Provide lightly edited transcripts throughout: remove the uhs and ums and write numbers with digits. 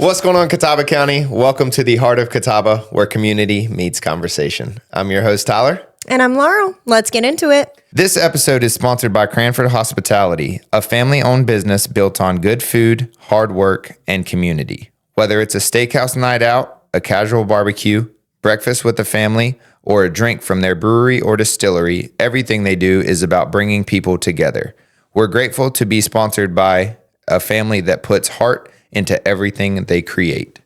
What's going on, Catawba County? Welcome to the heart of Catawba, where community meets conversation. I'm your host, Tyler. And I'm Laurel. Let's get into it. This episode is sponsored by Cranford Hospitality, a family-owned business built on good food, hard work, and community. Whether it's a steakhouse night out, a casual barbecue, breakfast with the family, or a drink from their brewery or distillery, everything they do is about bringing people together. We're grateful to be sponsored by a family that puts heart into everything they create.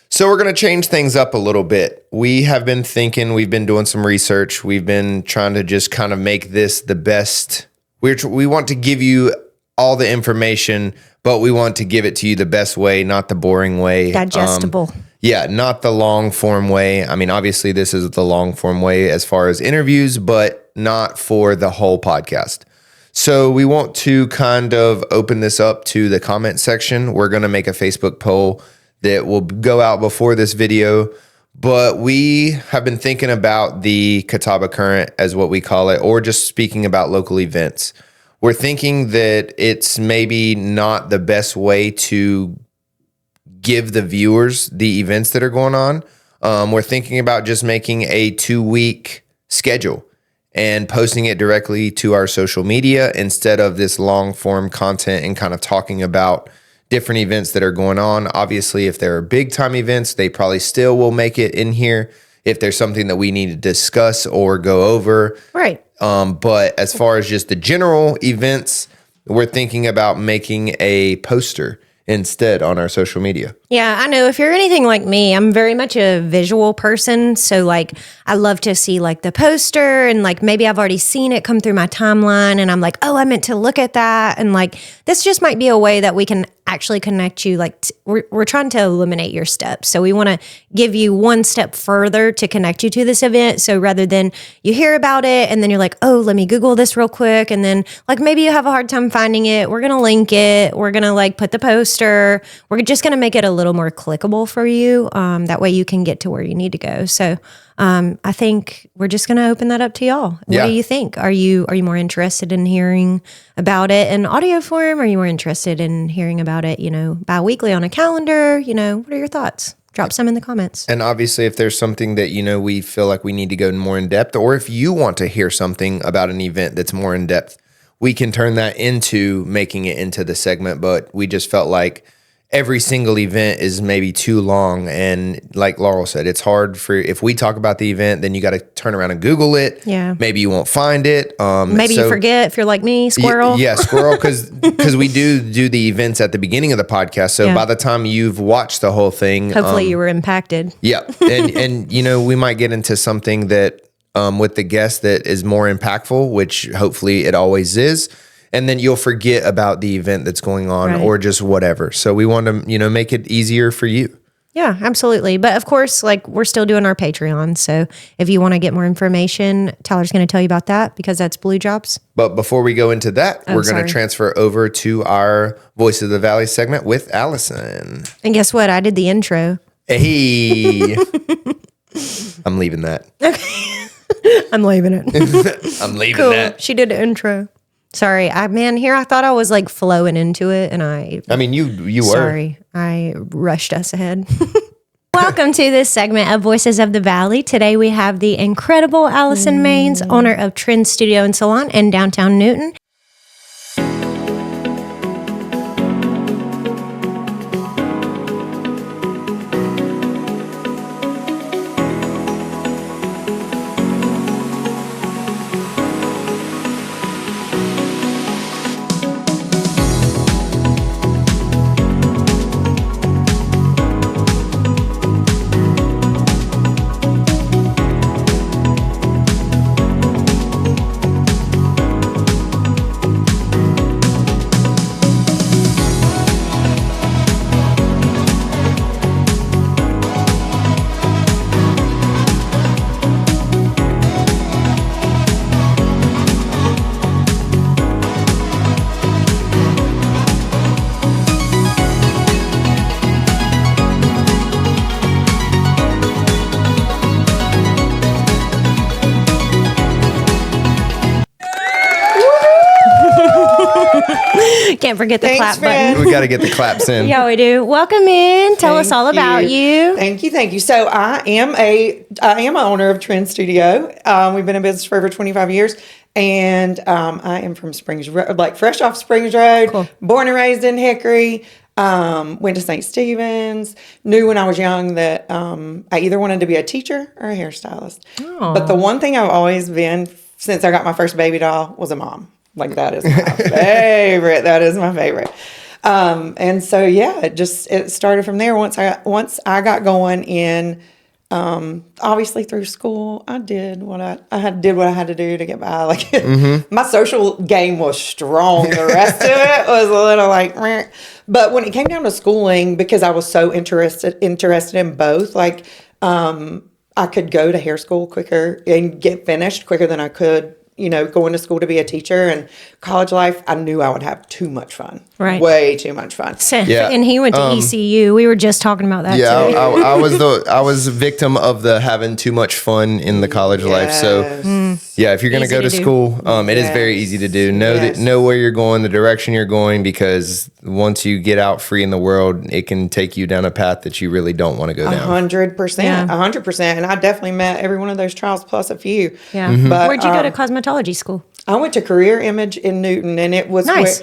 So we're going to change things up a little bit. We have been thinking, we've been doing some research. We've been trying to just kind of make this the best. We want to give you all the information, but we want to give it to you the best way, not the boring way. Digestible. Not the long form way. I mean, obviously this is the long form way as far as interviews, but not for the whole podcast. So we want to kind of open this up to the comment section. We're going to make a Facebook poll that will go out before this video, but we have been thinking about the Catawba Current, as what we call it, or just speaking about local events. We're thinking that it's maybe not the best way to give the viewers the events that are going on. We're thinking about just making a 2-week schedule and posting it directly to our social media instead of this long form content and kind of talking about different events that are going on. Obviously, if there are big time events, they probably still will make it in here if there's something that we need to discuss or go over. Right. But as far as just the general events, we're thinking about making a poster instead on our social media. Yeah, I know if you're anything like me, I'm very much a visual person. So like, I love to see like the poster and like maybe I've already seen it come through my timeline and I'm like, oh, I meant to look at that. And like, this just might be a way that we can actually connect you. Like we're trying to eliminate your steps. So we want to give you one step further to connect you to this event. So rather than you hear about it and then you're like, oh, let me Google this real quick. And then like, maybe you have a hard time finding it. We're going to link it. We're going to like put the poster. We're just going to make it a little more clickable for you. That way you can get to where you need to go. So I think we're just going to open that up to y'all. What do you think? Are you more interested in hearing about it in audio form? Are you more interested in hearing about it, bi-weekly on a calendar? What are your thoughts? Drop some in the comments. And obviously, if there's something that, we feel like we need to go more in depth, or if you want to hear something about an event that's more in depth, we can turn that into making it into the segment. But we just felt like every single event is maybe too long. And like Laurel said, it's hard if we talk about the event, then you got to turn around and Google it. Yeah. Maybe you won't find it. Maybe you forget if you're like me, squirrel. Yeah, squirrel, because we do the events at the beginning of the podcast. So by the time you've watched the whole thing. Hopefully you were impacted. Yeah. And we might get into something that with the guest that is more impactful, which hopefully it always is. And then you'll forget about the event that's going on or just whatever. So we want to, make it easier for you. Yeah, absolutely. But of course, like we're still doing our Patreon. So if you want to get more information, Tyler's going to tell you about that because that's Blue Jobs. But before we go into that, we're going to transfer over to our Voice of the Valley segment with Alyson. And guess what? I did the intro. Hey. I'm leaving that. Okay. I'm leaving it. I'm leaving that. She did the intro. Sorry, I thought I was like flowing into it, and you were. Sorry, I rushed us ahead. Welcome to this segment of Voices of the Valley. Today we have the incredible Alyson Maines, owner of Trends Studio Salon in downtown Newton. Can't forget the Thanks, clap button. We got to get the claps in. Yeah, we do. Welcome in. Tell us all about you. Thank you. So I am an owner of Trends Studio. We've been in business for over 25 years. And I am from Springs Road, like fresh off Springs Road, Cool. Born and raised in Hickory. Went to St. Stephen's. Knew when I was young that I either wanted to be a teacher or a hairstylist. Oh. But the one thing I've always been since I got my first baby doll was a mom. Like that is my favorite. That is my favorite. And so yeah, it started from there. Once I got going in. Obviously through school, I did what I had to do to get by. Like my social game was strong. The rest of it was a little like, meh. But when it came down to schooling, because I was so interested in both, like, I could go to hair school quicker and get finished quicker than I could, going to school to be a teacher. And college life, I knew I would have too much fun. Right. Way too much fun. Yeah. And he went to ECU. We were just talking about that Yeah, too. I was a victim of the having too much fun in the college life. So yeah, if you're going to Easy go to to do. school, it is very easy to do. Know where you're going, the direction you're going, because once you get out free in the world, it can take you down a path that you really don't want to go down. 100%. Yeah. 100%. And I definitely met every one of those trials plus a few. Yeah. But, Where'd you go to cosmetology school? I went to Career Image in Newton, and it was Nice.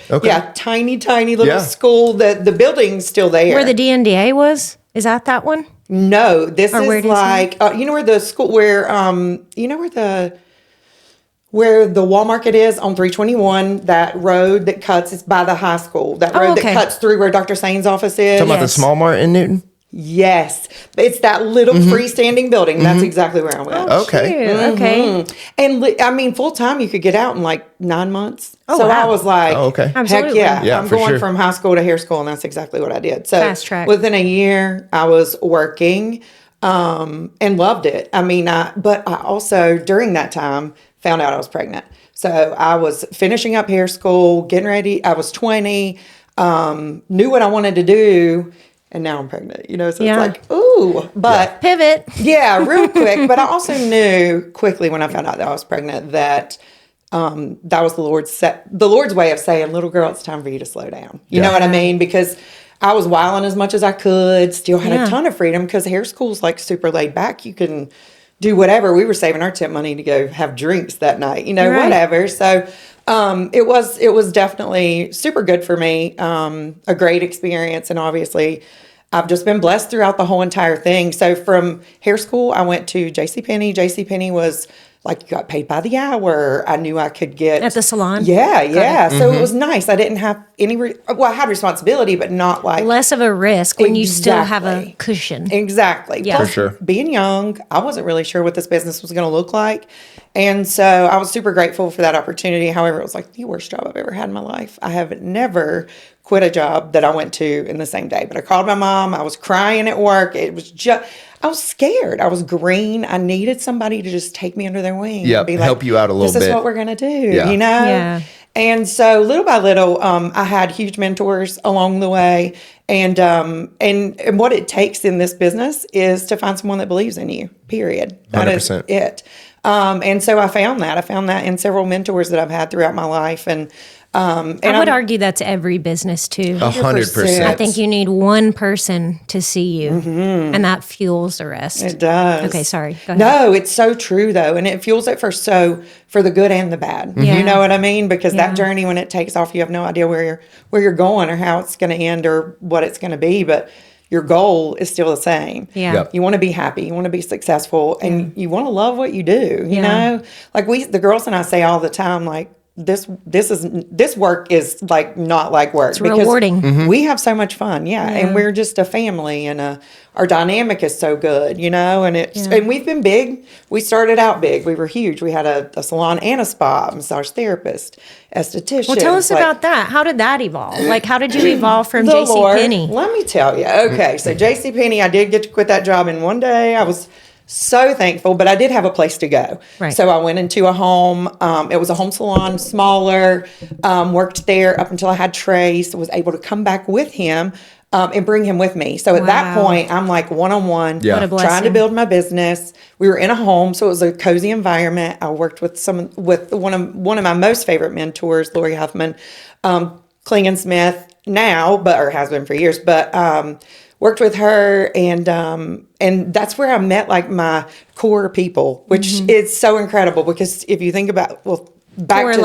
tiny little Yeah. school. The building's still there. Where the DNDA was? Is that one? No, this where is it is like where the school where where the Walmart is on 321, that road that cuts, it's by the high school. That road okay. that cuts through where Dr. Sain's office is. Talking about the Yes. small mart in Newton? Yes. It's that little freestanding building. That's exactly where I went. Okay. Cute. Okay. And I mean, full time, you could get out in like 9 months. Oh, so wow. I was like, Oh, okay. heck Absolutely. yeah. Yeah, I'm for going sure. from high school to hair school, and that's exactly what I did. So Fast track. within a year, I was working and loved it. I mean, but I also, during that time, found out I was pregnant. So I was finishing up hair school, getting ready. I was 20, knew what I wanted to do. And now I'm pregnant, so Yeah. it's like, ooh, but Pivot. yeah, real quick. But I also knew quickly when I found out that I was pregnant that that was the Lord's way of saying, little girl, it's time for you to slow down. You know what I mean? Because I was wilding as much as I could, still had Yeah. a ton of freedom because hair school's like super laid back. You can do whatever. We were saving our tip money to go have drinks that night, Right. whatever. So it was definitely super good for me. A great experience. And obviously I've just been blessed throughout the whole entire thing. So from hair school, I went to JCPenney. JCPenney was like, you got paid by the hour. I knew I could get At the salon? Yeah. So it was nice. I didn't have any, I had responsibility, but not like Less of a risk when you still have a Exactly. cushion. Exactly. Yeah. Plus, For sure. being young, I wasn't really sure what this business was going to look like. And so I was super grateful for that opportunity. However, it was like the worst job I've ever had in my life. I have never quit a job that I went to in the same day. But I called my mom. I was crying at work. It was just, I was scared. I was green. I needed somebody to just take me under their wing. Yep, And be like, help you out a little This is bit. what we're going to do, Yeah. Yeah. And so little by little, I had huge mentors along the way. And what it takes in this business is to find someone that believes in you, period. That is 100%. it. And so I found that in several mentors that I've had throughout my life. And I would argue that's every business too. 100%. I think you need one person to see you, and that fuels the rest. It does. Okay, sorry. Go ahead. No, it's so true though, and it fuels it for the good and the bad. Yeah. You know what I mean? Because Yeah. that journey, when it takes off, you have no idea where you're going or how it's going to end or what it's going to be, but your goal is still the same. Yeah. Yep. You want to be happy, you want to be successful, and you want to love what you do. You Yeah. know, like the girls and I say all the time, like, this work is like not like work. It's rewarding. We have so much fun, and we're just a family, and our dynamic is so good, and and we've been big. We started out big. We were huge. We had a salon and a spa, massage therapist, esthetician. Well, tell us about that. How did that evolve? Like, how did you evolve from JCPenney? Let me tell you. Okay, so JCPenney, I did get to quit that job in one day. I was so thankful, but I did have a place to go. Right. So I went into a home. It was a home salon, smaller. Worked there up until I had Trace. Was able to come back with him and bring him with me. So at that Wow. point, I'm like one-on-one, Yeah. What a trying to blessing. build my business. We were in a home, so it was a cozy environment. I worked with one of my most favorite mentors, Lori Huffman. Kling & Smith now, or has been for years, but worked with her, and that's where I met like my core people, which is so incredible, because if you think about, back Or to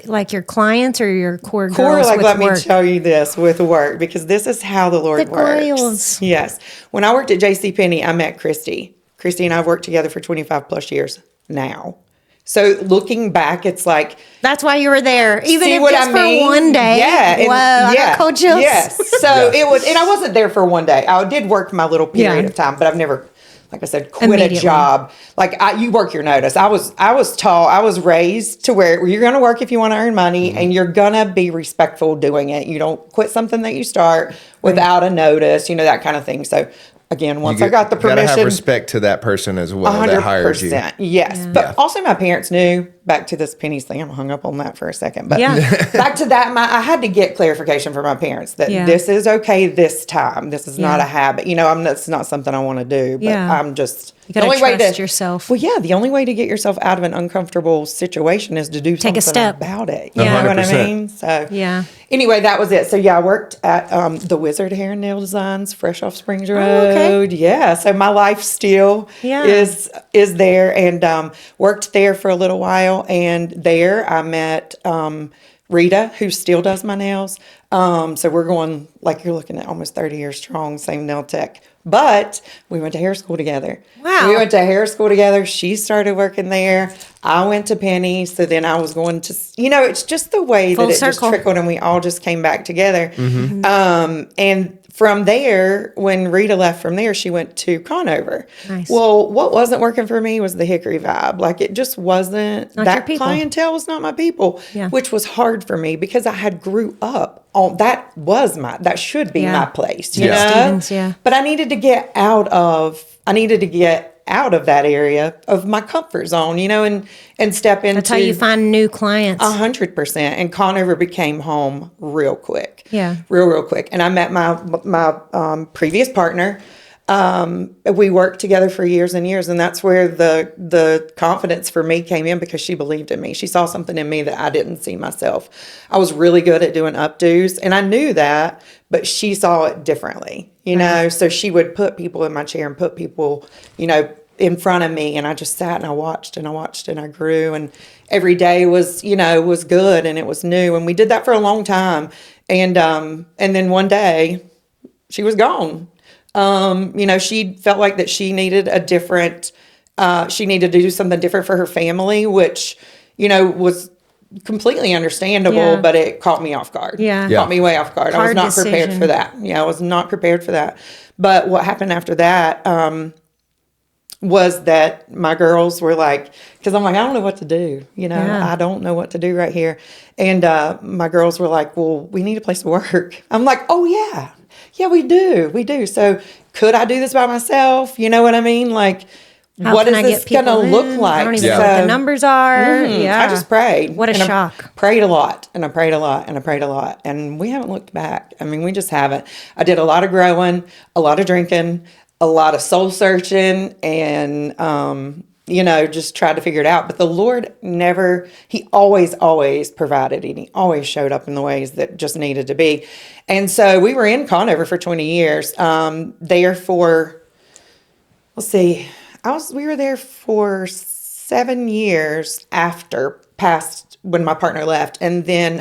like your clients or your core core, girls like with let work? me tell you this with work, because this is how the Lord The works. girls. Yes. When I worked at JCPenney, I met Christy. Christy and I have worked together for 25 plus years now. So looking back, it's like, That's why you were there, even see if what just I mean? for one day. Yeah. Whoa, I got cold chills. Yes. So it was, and I wasn't there for one day. I did work my little period Yeah. of time, but I've never, like I said, quit a Immediately. job. Like you work your notice. I was taught, I was raised to where you're going to work if you want to earn money, and you're going to be respectful doing it. You don't quit something that you start without a notice, that kind of thing. So again, once I got the permission, gotta have respect to that person as well that hired you. Yes. But also my parents knew, back to this pennies thing, I'm hung up on that for a second. But back to that, I had to get clarification from my parents that this is okay this time. This is not a habit. That's not something I want to do. But I'm just... You gotta trust yourself. Well, yeah, the only way to get yourself out of an uncomfortable situation is to do Take a something step. about it. Yeah. You know what I 100%. mean? So Yeah. Anyway, that was it. So I worked at the Wizard Hair and Nail Designs, fresh off Springs Road. okay. Yeah. So my life still is there, and worked there for a little while. And there I met Rita, who still does my nails. So we're going, like, you're looking at almost 30 years strong, same nail tech. But we went to hair school together. Wow. We went to hair school together. She started working there. I went to Penny. So then I was going to, it's just the way Full that it circle. just trickled, and we all just came back together. Mm-hmm. And from there, when Rita left from there, she went to Conover. Nice. Well, what wasn't working for me was the Hickory vibe. Like, it just wasn't, Not your that people. clientele was not my people, Yeah. which was hard for me because I had grew up on, that should be Yeah. my place, Yeah. Stevens, yeah. But I needed to get out of that area of my comfort zone, and step into. That's how you find new clients. 100%. And Conover became home real quick. Yeah. Real quick. And I met my previous partner. We worked together for years and years, and that's where the confidence for me came in, because she believed in me. She saw something in me that I didn't see myself. I was really good at doing updos, and I knew that, but she saw it differently, so she would put people in my chair and put people, in front of me, and I just sat and I watched and I grew, and every day was, was good, and it was new, and we did that for a long time, and then one day she was gone. She felt like that she needed she needed to do something different for her family, which, was completely understandable, Yeah. but it caught me off guard. Yeah. Caught me way off guard. I was Hard not prepared decision. for that. Yeah, I was not prepared for that. But what happened after that, was that my girls were like, because I'm like, I don't know what to do. Yeah. I don't know what to do right here. And my girls were like, well, we need a place to work. I'm like, oh, yeah. Yeah, we do. We do. So could I do this by myself? You know what I mean? Like, How what can is I this get going to people look in? like? I don't even know what the numbers are. Yeah. I just prayed. What a And I shock. prayed a lot, and I prayed a lot, and I prayed a lot. And we haven't looked back. I mean, we just haven't. I did a lot of growing, a lot of drinking, a lot of soul searching, and, just tried to figure it out. But the Lord he always provided, and he always showed up in the ways that just needed to be. And so we were in Conover for 20 years, there for, we were there for 7 years past when my partner left. And then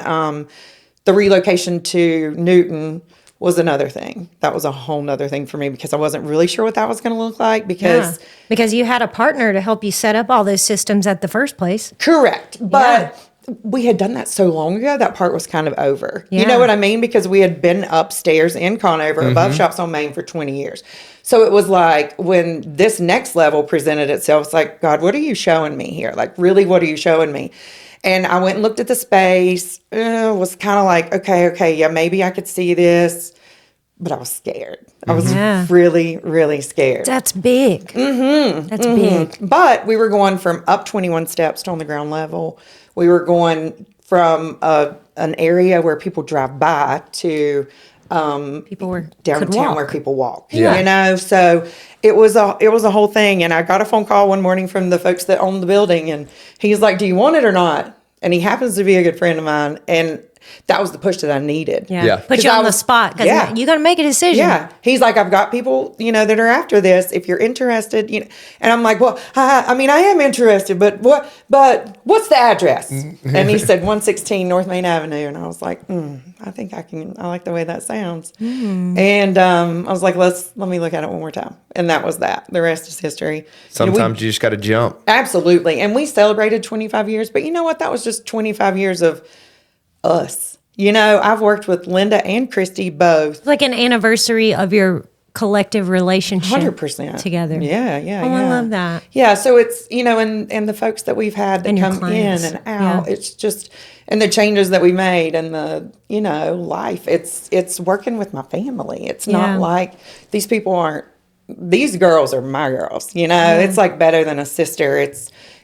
the relocation to Newton was another thing. That was a whole nother thing for me, because I wasn't really sure what that was going to look like, because Because you had a partner to help you set up all those systems at the first place. correct. But we had done that so long ago, that part was kind of over. You Yeah. know what I mean? Because we had been upstairs in Conover, above Shops on Main, for 20 years. So it was like, when this next level presented itself, it's like, God, what are you showing me here? Like, really, what are you showing me? And I went and looked at the space, was kind of like, okay, yeah, maybe I could see this. But I was scared. I was really, really scared. That's big. Mm-hmm. That's big. But we were going from up 21 steps to on the ground level. We were going from an area where people drive by to People were could downtown walk. where people walk. Yeah. So it was a whole thing. And I got a phone call one morning from the folks that own the building, and he's like, "Do you want it or not?" And he happens to be a good friend of mine. And that was the push that I needed. Yeah. Yeah. Put you on the spot because Yeah. you got to make a decision. Yeah. He's like, I've got people, that are after this. If you're interested, and I'm like, well, I am interested, but what's the address? And he said 116 North Main Avenue. And I was like, I think I like the way that sounds. And I was like, let me look at it one more time. And that was that. The rest is history. Sometimes you just got to jump. Absolutely. And we celebrated 25 years, but you know what? That was just 25 years of us. I've worked with Linda and Christy both. Like an anniversary of your collective relationship 100% together. Yeah. Oh, I love that. Yeah. So it's, and the folks that we've had that And your come clients. in and out, Yeah. it's just, and the changes that we made and the, life, it's working with my family. It's Yeah. not like these girls are my girls, it's like better than a sister.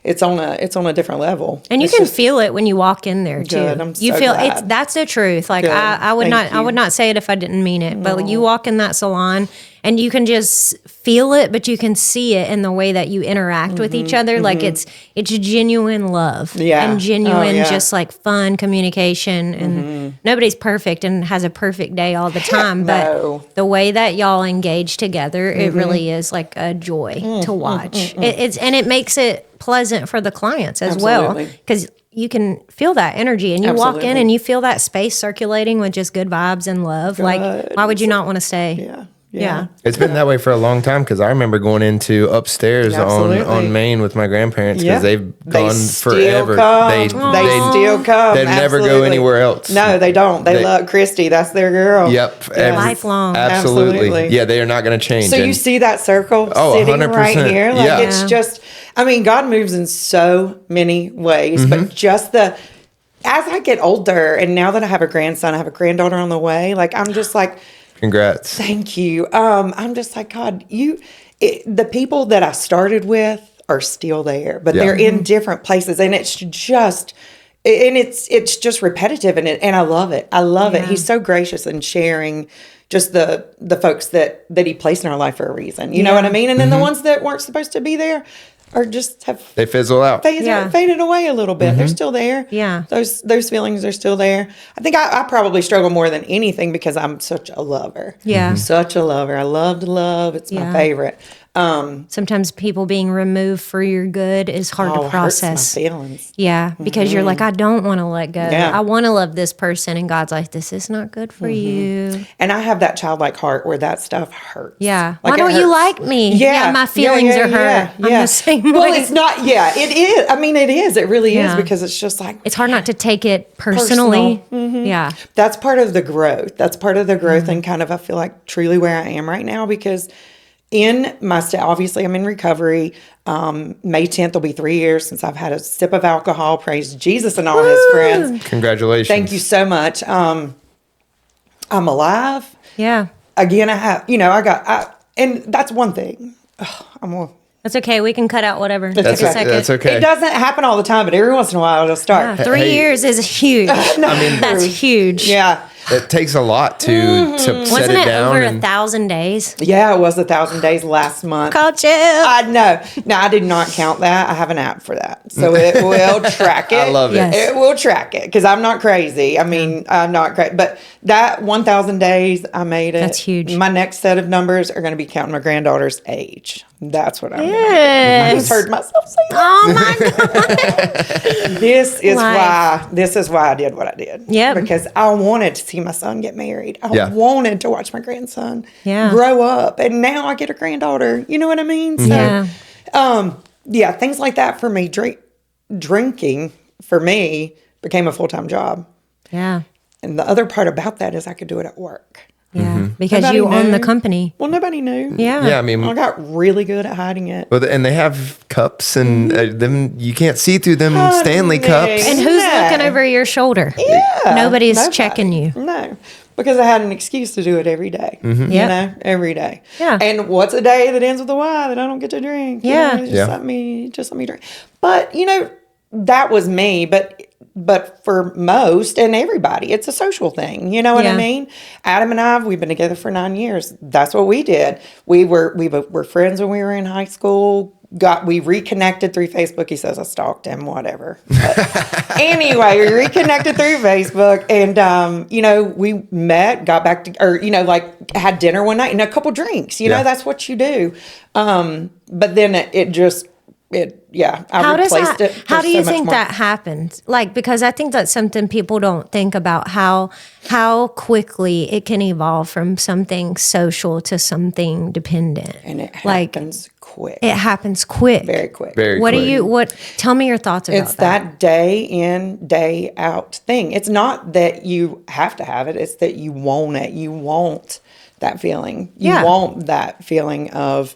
It's on a different level. And you It's can just feel it when you walk in there too. Good. I'm You so feel glad. that's the truth. Like Good. I would Thank I would you. not say it if I didn't mean it. But you walk in that salon and you can just feel it, but you can see it in the way that you interact with each other. Like it's genuine love. Yeah. And genuine Oh, yeah. just like fun communication. And nobody's perfect and has a perfect day all the time. no. But the way that y'all engage together, it really is like a joy to watch. It makes it pleasant for the clients as well, Absolutely. because you can feel that energy and you walk in Absolutely. and you feel that space circulating with just good vibes and love. Like, why would you not want to stay? Yeah. Yeah. It's been that way for a long time because I remember going into upstairs Absolutely. on Main with my grandparents Yeah. because they've They gone still forever. come. They Still come. They'd never go Absolutely. anywhere else. No, they don't. They They- love Christy. That's their girl. Yep. Lifelong. Absolutely. Absolutely. Yeah, they are not going to change. So you And- see that circle Oh, sitting 100%. right here? Like Yeah. it's just, God moves in so many ways, Mm-hmm. but just as I get older and now that I have a grandson, I have a granddaughter on the way, like I'm just like, Congrats. thank you. I'm just like, God, the people that I started with are still there, but Yeah. they're in different places, and it's just repetitive, and I love it. I love it. Yeah. He's so gracious in sharing just the folks that he placed in our life for a reason. You know what I mean? And then the ones that weren't supposed to be there are just have They fizzle out. faded away a little bit. They're still there. Yeah. Those feelings are still there. I think I probably struggle more than anything because I'm such a lover. Yeah. I'm such a lover. I love to love. It's my Yeah. favorite. Sometimes people being removed for your good is hard to It hurts process. my feelings. Yeah, because you're like, I don't want to let go. Yeah. I want to love this person, and God's like, this is not good for you. And I have that childlike heart where that stuff hurts. Yeah. Like, Why it don't you hurts. like me? Yeah. my feelings are hurt. I'm the same Well, way. it's not. Yeah, it is. I mean, it is. It really Yeah. is because it's just like It's hard not to take it personally. Yeah. that's part of the growth. That's part of the growth, Mm-hmm. and kind of I feel like truly where I am right now because in my obviously I'm in recovery. May 10th will be 3 years since I've had a sip of alcohol. Praise Jesus and all His friends. Congratulations. Thank you so much. I'm alive. Yeah. Again, I have. And that's one thing. That's okay. We can cut out whatever. Take a okay. second. That's okay. It doesn't happen all the time, but every once in a while it'll start. Yeah, 3 Hey. years is huge. That's huge. Yeah. It takes a lot to set Wasn't it it down. over and 1,000 days? Yeah, it was 1,000 days last month. Called you. I know. No, I did not count that. I have an app for that. So it will track it. I love it. Yes. It will track it because I'm not crazy. I mean, I'm not crazy. But that 1,000 days, I made it. That's huge. My next set of numbers are going to be counting my granddaughter's age. That's what I'm going to do. I Yes. just heard myself say that. Oh my God. This is Life. why I did what I did. Yep. Because I wanted to see my son get married. I Yeah. wanted to watch my grandson Yeah. grow up. And now I get a granddaughter. You know what I mean? So Yeah. things like that for me. Drinking for me became a full-time job. Yeah. And the other part about that is I could do it at work. Yeah. Because Nobody you own the knew. company. Well, nobody knew. Yeah. yeah, I mean, I got really good at hiding it. well, and they have cups and them. You can't see through them Oh, Stanley no. cups. And who's No. looking over your shoulder? Yeah. Nobody's Nobody. checking you. No, because I had an excuse to do it every day. You Yep. know, every day. Yeah. And what's a day that ends with a Y that I don't get to drink? You Yeah. know, just Yeah. let me drink. But that was me. But for most and everybody, it's a social thing. You know what Yeah. I mean? Adam and we've been together for 9 years. That's what we did. We were friends when we were in high school. we reconnected through Facebook. He says I stalked him, whatever. But anyway, we reconnected through Facebook, and we met, got back to, or like had dinner one night and a couple drinks. That's what you do. But then How do you think that happens? Like, because I think that's something people don't think about, how quickly it can evolve from something social to something dependent. And it happens quick. It happens quick. Very quick. Very quick. Tell me your thoughts about that. It's that day in, day out thing. It's not that you have to have it. It's that you want it. You want that feeling. You want that feeling of,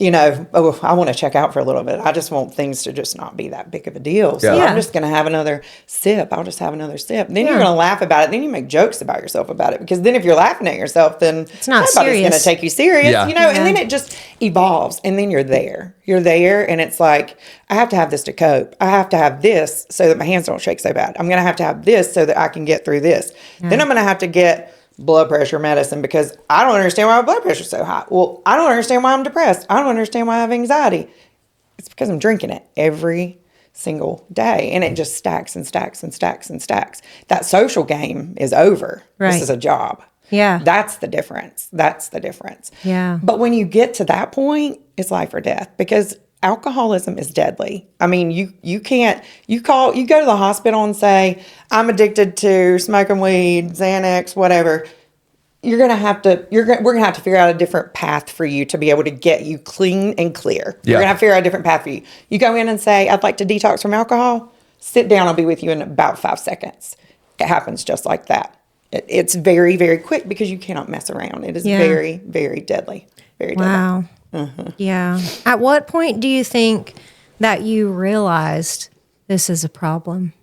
I want to check out for a little bit. I just want things to just not be that big of a deal. So I'm just going to have another sip. I'll just have another sip. Then you're going to laugh about it. Then you make jokes about yourself about it. Because then if you're laughing at yourself, then it's not nobody's going to take you serious. Yeah. And then it just evolves. And then you're there. You're there. And it's like, I have to have this to cope. I have to have this so that my hands don't shake so bad. I'm going to have this so that I can get through this. Then I'm going to have to get blood pressure medicine because I don't understand why my blood pressure is so high. Well, I don't understand why I'm depressed. I don't understand why I have anxiety. It's because I'm drinking it every single day, and it just stacks and stacks and stacks and stacks. That social game is over. Right. This is a job. Yeah. That's the difference. Yeah. But when you get to that point, it's life or death because alcoholism is deadly. I mean, you can't, you go to the hospital and say, I'm addicted to smoking weed, Xanax, whatever. We're going to have to figure out a different path for you to be able to get you clean and clear. Yeah. We're going to have to figure out a different path for you. You go in and say, I'd like to detox from alcohol. Sit down. I'll be with you in about 5 seconds. It happens just like that. It's very, very quick because you cannot mess around. It is very, very deadly. Very deadly. Wow. Yeah. At what point do you think that you realized this is a problem?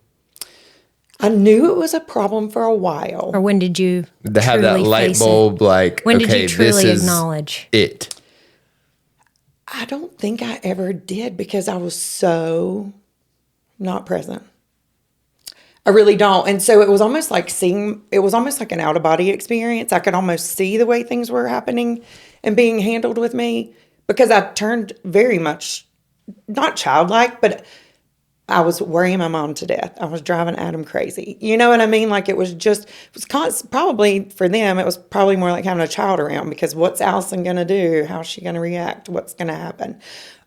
I knew it was a problem for a while. Or when did you have that light bulb? Like, when okay, did you truly this is acknowledge it? I don't think I ever did because I was so not present. I really don't. And so it was almost like an out of body experience. I could almost see the way things were happening and being handled with me because I turned very much, not childlike, but I was worrying my mom to death. I was driving Adam crazy. You know what I mean? Like probably for them, it was probably more like having a child around because what's Alyson going to do? How's she going to react? What's going to happen?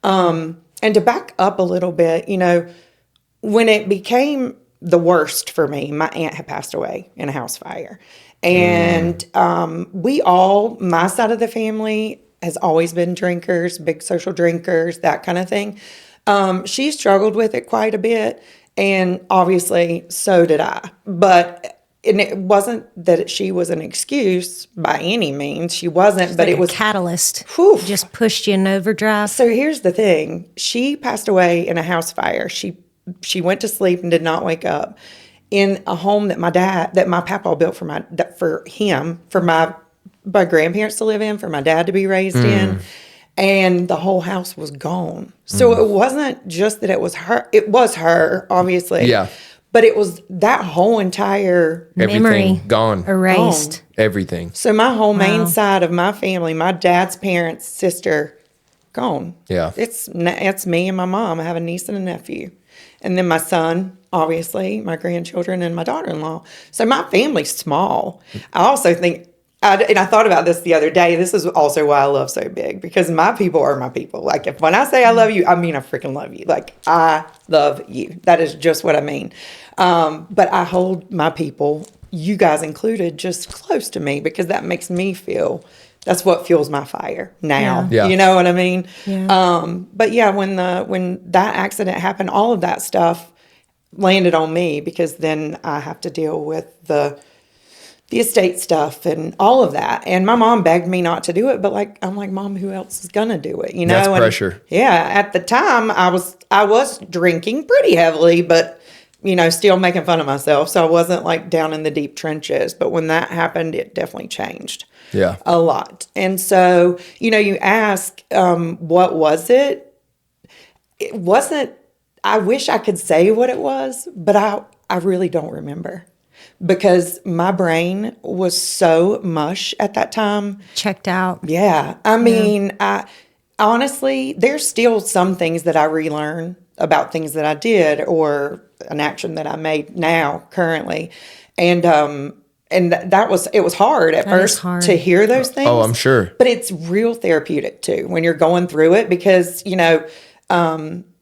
And to back up a little bit, when it became the worst for me, my aunt had passed away in a house fire. And my side of the family has always been drinkers, big social drinkers, that kind of thing. She struggled with it quite a bit, and obviously so did I. But it wasn't that she was an excuse by any means. She wasn't, but it was a catalyst. Whew. Just pushed you in overdrive. So here's the thing. She passed away in a house fire. She went to sleep and did not wake up in a home that my papa built for my grandparents to live in, for my dad to be raised in. And the whole house was gone. So it wasn't just that it was her. It was her, obviously. Yeah. But it was that whole entire Everything memory gone. erased. Everything. So my whole main side of my family, my dad's parents, sister, gone. Yeah. It's me and my mom. I have a niece and a nephew. And then my son, obviously, my grandchildren, and my daughter-in-law. So my family's small. I also think, and I thought about this the other day, this is also why I love so big, because my people are my people. Like, when I say I love you, I mean I freaking love you. Like, I love you. That is just what I mean. But I hold my people, you guys included, just close to me, because that makes me feel, that's what fuels my fire now. Yeah. You know what I mean? Yeah. But yeah, when that accident happened, all of that stuff landed on me, because then I have to deal with the estate stuff and all of that. And my mom begged me not to do it, but I'm like, Mom, who else is gonna do it? You know, That's pressure. Yeah, at the time I was drinking pretty heavily, but still making fun of myself. So I wasn't like down in the deep trenches. But when that happened, it definitely changed. Yeah. A lot. And so, you ask, what was it? It wasn't, I wish I could say what it was, but I really don't remember, because my brain was so mush at that time. Checked out. Yeah. I mean, honestly, there's still some things that I relearn about things that I did or an action that I made now currently. And it was hard at That is first hard. to hear those things. Oh, I'm sure. But it's real therapeutic too when you're going through it because,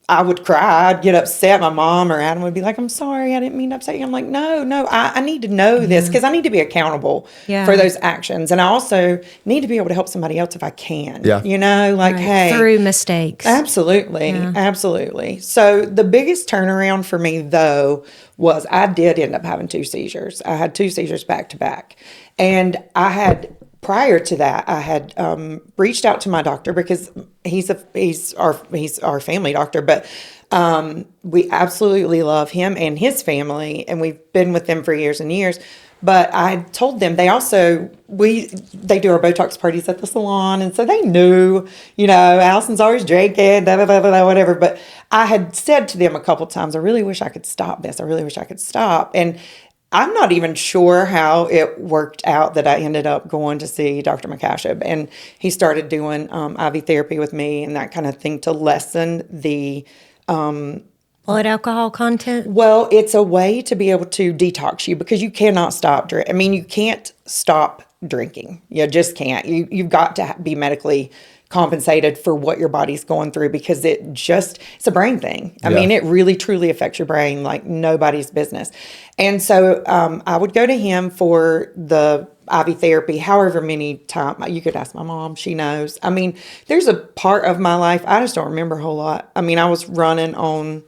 I would cry. I'd get upset. My mom or Adam would be like, I'm sorry. I didn't mean to upset you. I'm like, no, I need to know this because I need to be accountable for those actions. And I also need to be able to help somebody else if I can. Yeah. Hey. Through mistakes. Absolutely. Yeah. Absolutely. So the biggest turnaround for me, though, was I did end up having 2 seizures. I had 2 seizures back to back. And prior to that, I had reached out to my doctor because he's our family doctor, but we absolutely love him and his family, and we've been with them for years and years. But I told them they do our Botox parties at the salon, and so they knew, Alyson's always drinking, blah, blah, blah, blah, whatever. But I had said to them a couple times, I really wish I could stop this. I really wish I could stop. And I'm not even sure how it worked out that I ended up going to see Dr. McCashab, and he started doing IV therapy with me and that kind of thing to lessen the blood alcohol content. Well, it's a way to be able to detox you because you cannot stop drinking. I mean, you can't stop drinking. You just can't. You've got to be medically compensated for what your body's going through because it's a brain thing. I mean, it really truly affects your brain like nobody's business. And so I would go to him for the IV therapy, however many times. You could ask my mom, she knows. I mean, there's a part of my life, I just don't remember a whole lot. I mean, I was running on,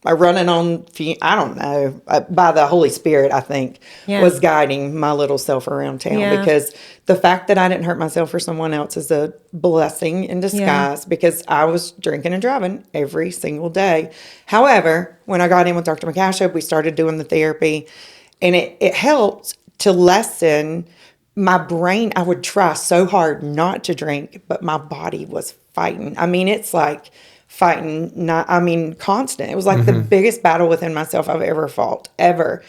I don't know, by the Holy Spirit, I think, was guiding my little self around town because the fact that I didn't hurt myself for someone else is a blessing in disguise because I was drinking and driving every single day. However, when I got in with Dr. McCashab, we started doing the therapy and it helped to lessen my brain. I would try so hard not to drink, but my body was fighting. I mean, it's like fighting, constant. It was like the biggest battle within myself I've ever fought, ever.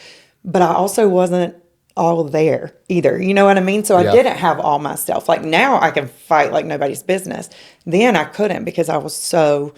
But I also wasn't all there either. You know what I mean? So I didn't have all my stuff. Like now I can fight like nobody's business. Then I couldn't because I was so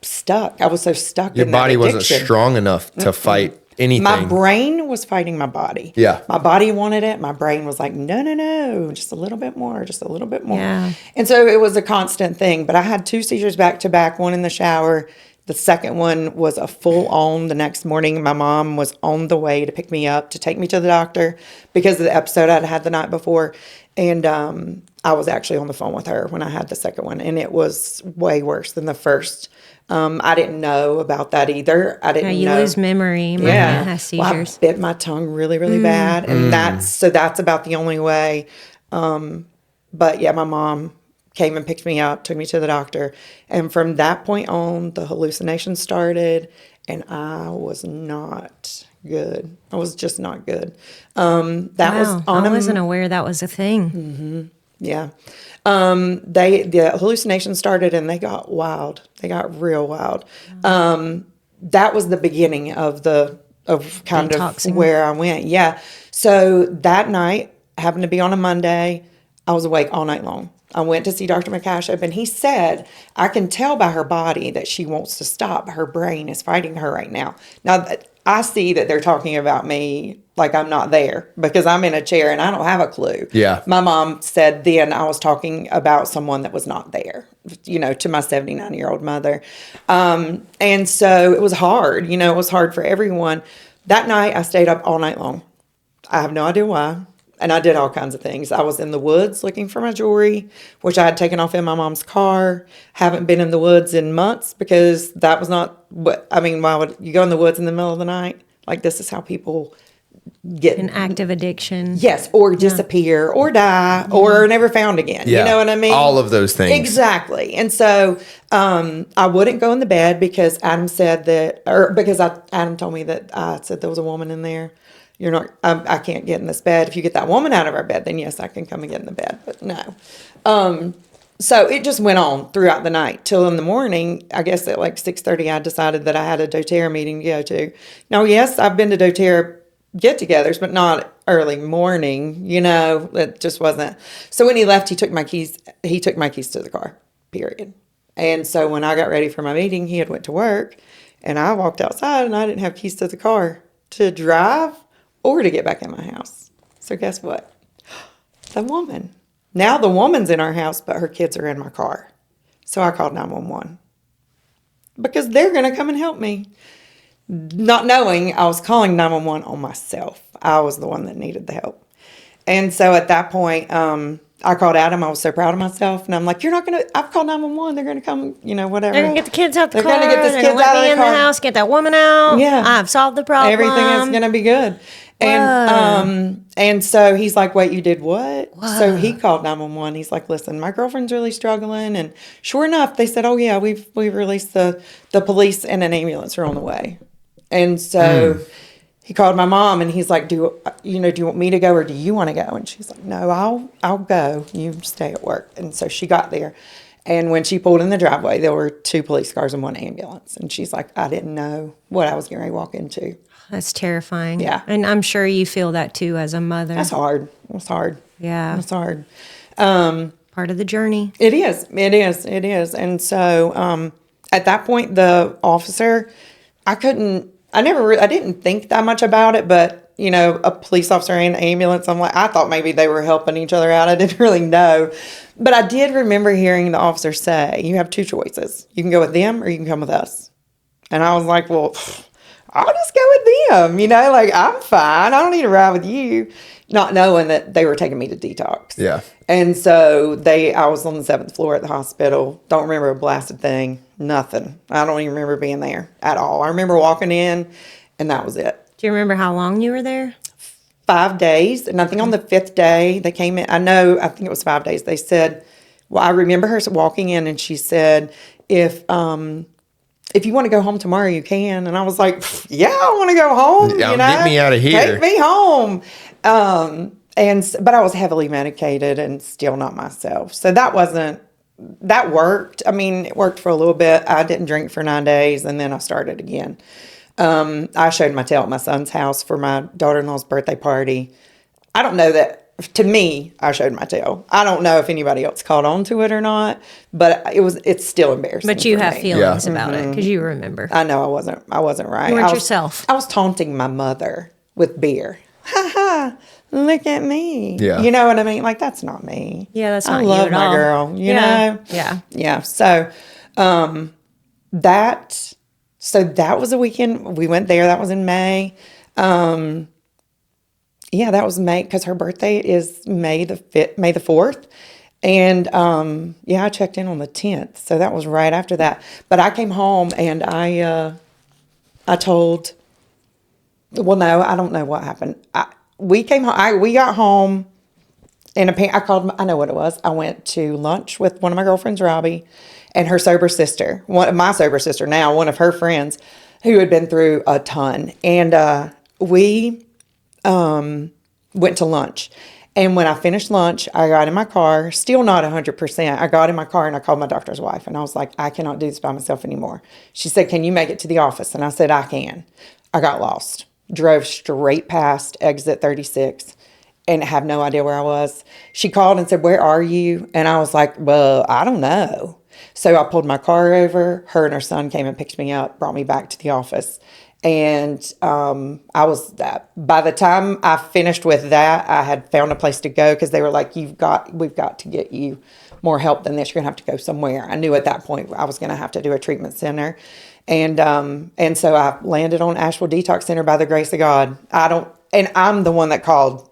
stuck. I was so stuck Your in that body wasn't addiction. strong enough to fight anything. My brain was fighting my body. Yeah. My body wanted it. My brain was like, no, just a little bit more, just a little bit more. Yeah. And so it was a constant thing. But I had 2 seizures back to back, one in the shower. The second one was a full on the next morning. My mom was on the way to pick me up to take me to the doctor because of the episode I'd had the night before. And I was actually on the phone with her when I had the second one. And it was way worse than the first. I didn't know about that either. I didn't know. You lose memory. When you have seizures. Well, I bit my tongue really, really bad. And that's about the only way. But yeah, my mom came and picked me up, took me to the doctor. And from that point on, the hallucinations started. And I was not good. I was just not good. I wasn't aware that was a thing. Mm-hmm. Yeah. The hallucinations started and they got wild. They got real wild. That was the beginning of kind detoxing. Of where I went. Yeah. So that night happened to be on a Monday. I was awake all night long. I went to see Dr. McCashab and he said, I can tell by her body that she wants to stop. Her brain is fighting her right now. Now, I see that they're talking about me like I'm not there because I'm in a chair and I don't have a clue. Yeah. My mom said then I was talking about someone that was not there, to my 79-year-old mother. And so it was hard, it was hard for everyone. That night I stayed up all night long. I have no idea why. And I did all kinds of things. I was in the woods looking for my jewelry, which I had taken off in my mom's car. Haven't been in the woods in months because that was not why would you go in the woods in the middle of the night? Like, this is how people get An active addiction. Yes, or disappear or die or never found again. Yeah. You know what I mean? All of those things. Exactly. And so I wouldn't go in the bed because Adam said that, Adam told me that I said there was a woman in there. I can't get in this bed. If you get that woman out of our bed, then yes, I can come and get in the bed. But no. So it just went on throughout the night till in the morning. I guess at like 6:30, I decided that I had a doTERRA meeting to go to. Now, yes, I've been to doTERRA get-togethers, but not early morning. It just wasn't. So when he left, he took my keys. He took my keys to the car. period. And so when I got ready for my meeting, he had went to work, and I walked outside, and I didn't have keys to the car to drive or to get back in my house. So guess what? The woman. Now the woman's in our house, but her kids are in my car. So I called 911 because they're going to come and help me. Not knowing I was calling 911 on myself. I was the one that needed the help. And so at that point, I called Adam. I was so proud of myself. And I'm like, you're not going to, I've called 911. They're going to come, whatever. They're going to get the kids out the car. They're going to get the kids let out me of in the car. the house, get that woman out. Yeah. I've solved the problem. Everything is going to be good. And so he's like, wait, you did what? Whoa. So he called 911. He's like, listen, my girlfriend's really struggling. And sure enough, they said, oh yeah, we've released the police and an ambulance are on the way. And so he called my mom, and he's like, do you want me to go or do you want to go? And she's like, no, I'll go. You stay at work. And so she got there. And when she pulled in the driveway, there were 2 police cars and 1 ambulance. And she's like, I didn't know what I was going to walk into. That's terrifying. Yeah. And I'm sure you feel that too as a mother. That's hard. It's hard. Yeah. It's hard. Part of the journey. It is. And so at that point, the officer, I didn't think that much about it, but a police officer and an ambulance, I thought maybe they were helping each other out. I didn't really know. But I did remember hearing the officer say, you have 2 choices. You can go with them or you can come with us. And I was like, well, I'll just go with them. I'm fine. I don't need to ride with you. Not knowing that they were taking me to detox. Yeah. And so I was on the 7th floor at the hospital. Don't remember a blasted thing. Nothing. I don't even remember being there at all. I remember walking in, and that was it. Do you remember how long you were there? 5 days. And I think on the 5th day, they came in. I think it was 5 days. They said, well, I remember her walking in, and she said, if you want to go home tomorrow, you can. And I was like, yeah, I want to go home. Get me out of here. Take me home. But I was heavily medicated and still not myself. So that worked. I mean, it worked for a little bit. I didn't drink for 9 days, and then I started again. I showed my tail at my son's house for my daughter-in-law's birthday party. I don't know that. To me, I showed my tail. I don't know if anybody else caught on to it or not, but it's still embarrassing. But you for have me. feelings about it because you remember. I know I wasn't right. You weren't yourself. I was taunting my mother with beer. Ha ha! Look at me. Yeah. You know what I mean? Like, that's not me. Yeah, that's not I you love at my all. girl. You know? Yeah. Yeah. So, that was a weekend. We went there. That was in May. That was May because her birthday is May the 4th. And, I checked in on the 10th. So that was right after that. But I came home and I told, well, no, I don't know what happened. We got home and I know what it was. I went to lunch with one of my girlfriends, Robbie, and her sober sister, my sober sister now, one of her friends who had been through a ton. And, we went to lunch. And when I finished lunch, I got in my car, still not 100%. I got in my car and I called my doctor's wife. And I was like, I cannot do this by myself anymore. She said, can you make it to the office? And I said, I can. I got lost. Drove straight past exit 36 and have no idea where I was. She called and said, where are you? And I was like, well, I don't know. So I pulled my car over. Her and her son came and picked me up, brought me back to the office. And I was that. By the time I finished with that, I had found a place to go because they were like, we've got to get you more help than this. You're going to have to go somewhere. I knew at that point I was going to have to do a treatment center. And so I landed on Asheville Detox Center by the grace of God. I'm the one that called.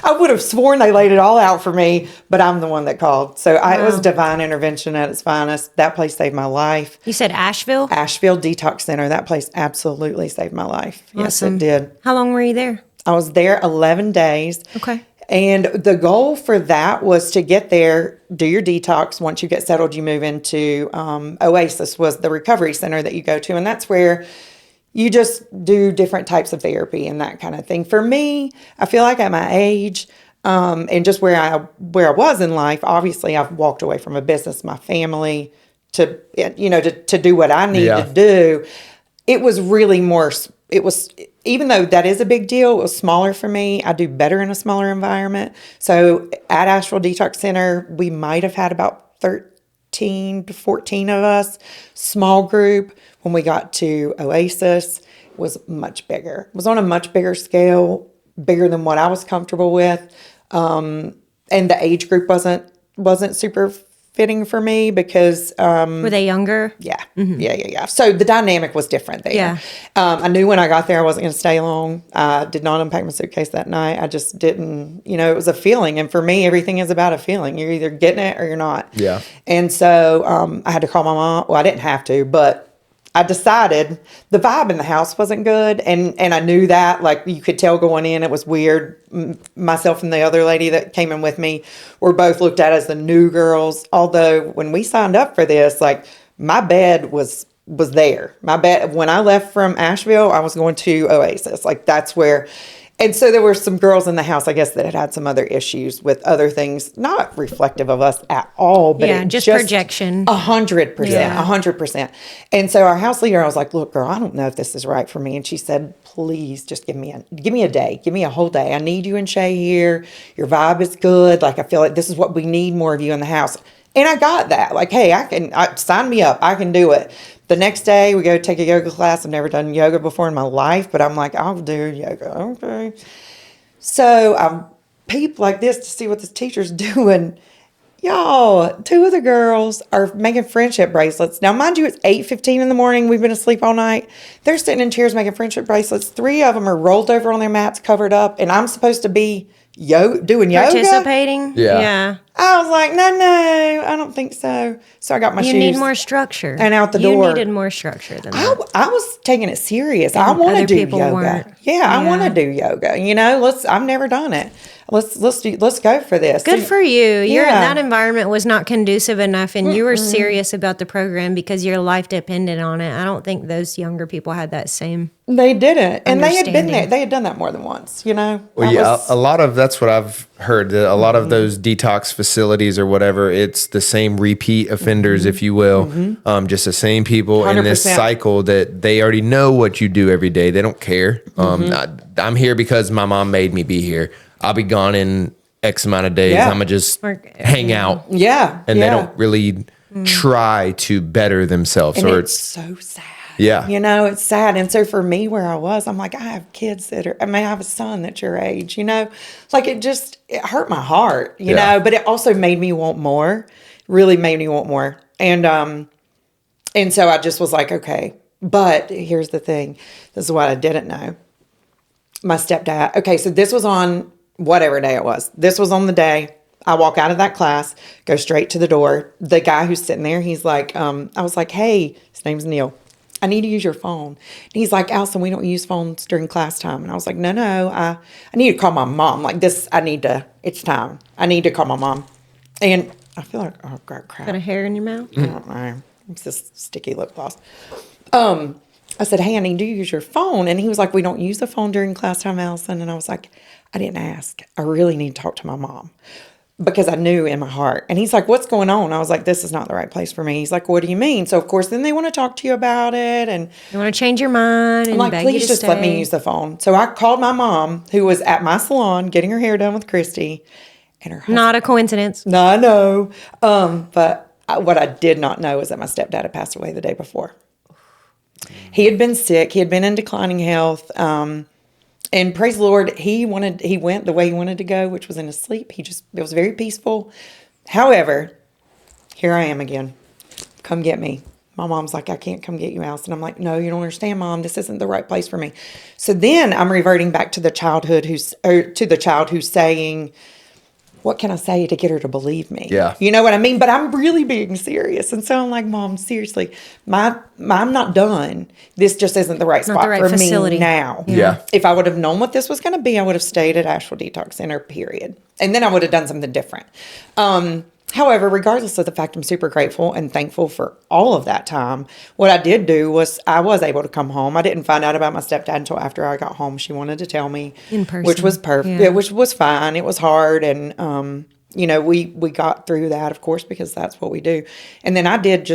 I would have sworn they laid it all out for me, but I'm the one that called. So it was divine intervention at its finest. That place saved my life. You said Asheville? Asheville Detox Center. That place absolutely saved my life. Awesome. Yes, it did. How long were you there? I was there 11 days. Okay. And the goal for that was to get there, do your detox. Once you get settled, you move into Oasis was the recovery center that you go to. And that's where you just do different types of therapy and that kind of thing. For me, I feel like at my age and just where I was in life, obviously I've walked away from a business, my family, to do what I need to do. It was really even though that is a big deal, it was smaller for me. I do better in a smaller environment. So at Asheville Detox Center, we might have had about 13 to 14 of us, small group. When we got to Oasis, it was much bigger. It was on a much bigger scale, bigger than what I was comfortable with. And the age group wasn't super fitting for me because Were they younger? yeah. Yeah. So the dynamic was different there. Yeah. I knew when I got there I wasn't going to stay long. I did not unpack my suitcase that night. I just didn't, it was a feeling. And for me, everything is about a feeling. You're either getting it or you're not. Yeah. And so I had to call my mom. Well, I didn't have to, but I decided the vibe in the house wasn't good. And I knew that, like, you could tell going in, it was weird. Myself and the other lady that came in with me were both looked at as the new girls. Although when we signed up for this, like, my bed was there. My bed, when I left from Asheville, I was going to Oasis. Like, that's where. And so there were some girls in the house, I guess, that had some other issues with other things, not reflective of us at all. But Yeah, just projection. 100%, 100%. And so our house leader, I was like, look, girl, I don't know if this is right for me. And she said, please just give me a day. Give me a whole day. I need you and Shay here. Your vibe is good. Like, I feel like this is what we need, more of you in the house. And I got that. Like, hey, sign me up. I can do it. The next day, we go take a yoga class. I've never done yoga before in my life, but I'm like, I'll do yoga. Okay. So I peep like this to see what this teacher's doing. Y'all, 2 of the girls are making friendship bracelets. Now, mind you, it's 8:15 in the morning. We've been asleep all night. They're sitting in chairs making friendship bracelets. 3 of them are rolled over on their mats, covered up, and I'm supposed to be doing yoga. Participating? Yeah. I was like, no, I don't think so. So I got my shoes. You need more structure. And out the door. You needed more structure than that. I was taking it serious. I want to other do people yoga. weren't. I want to do yoga. I've never done it. Let's go for this. Good for you. Yeah. That environment was not conducive enough, and you were serious about the program because your life depended on it. I don't think those younger people had that same. They didn't, and they had been there. Understanding. They had done that more than once. Well, a lot of that's what I've heard. That a lot of those detox facilities or whatever, it's the same repeat offenders, if you will, just the same people in this 100%. cycle that they already know what you do every day. They don't care. I'm here because my mom made me be here. I'll be gone in X amount of days. Yeah. I'm gonna just hang out. Yeah, And they don't really try to better themselves. And or it's so sad. Yeah. It's sad. And so for me, where I was, I'm like, I have kids I have a son that's your age, like it hurt my heart, you know, but it also made me want more, really made me want more. And so I just was like, okay, but here's the thing. This is what I didn't know. My stepdad, okay, so this was on whatever day it was. This was on the day I walk out of that class, go straight to the door. The guy who's sitting there, he's like, I was like, hey, his name's Neil. I need to use your phone. And he's like, Alyson, we don't use phones during class time. And I was like, no, I need to call my mom. Like this, it's time. I need to call my mom. And I feel like, oh, crap. Got a hair in your mouth? I don't know. It's this sticky lip gloss. I said, hey, I need to use your phone. And he was like, we don't use the phone during class time, Alyson. And I was like, I didn't ask. I really need to talk to my mom. Because I knew in my heart. And he's like, what's going on? I was like, this is not the right place for me. He's like, what do you mean? So, of course, then they want to talk to you about it. And You want to change your mind? I'm And like, beg you please to just let me stay? use the phone. So I called my mom, who was at my salon getting her hair done with Christy. And her husband. Not a coincidence. No, I know. But what I did not know is that my stepdad had passed away the day before. He had been sick. He had been in declining health. And praise the Lord, he went the way he wanted to go, which was in his sleep. It was very peaceful. However, here I am again. Come get me. My mom's like, I can't come get you, Alyson. I'm like, no, you don't understand, Mom. This isn't the right place for me. So then I'm reverting back to the child who's saying, what can I say to get her to believe me? Yeah. You know what I mean? But I'm really being serious. And so I'm like, Mom, seriously, I'm not done. This just isn't the right Not spot the right for facility. me now. Yeah. If I would have known what this was going to be, I would have stayed at Asheville Detox Center, period. And then I would have done something different. However, regardless of the fact, I'm super grateful and thankful for all of that time. What I did do was I was able to come home. I didn't find out about my stepdad until after I got home. She wanted to tell me. In person. Which was perfect. Yeah. Which was fine. It was hard. And, we got through that, of course, because that's what we do. And then I did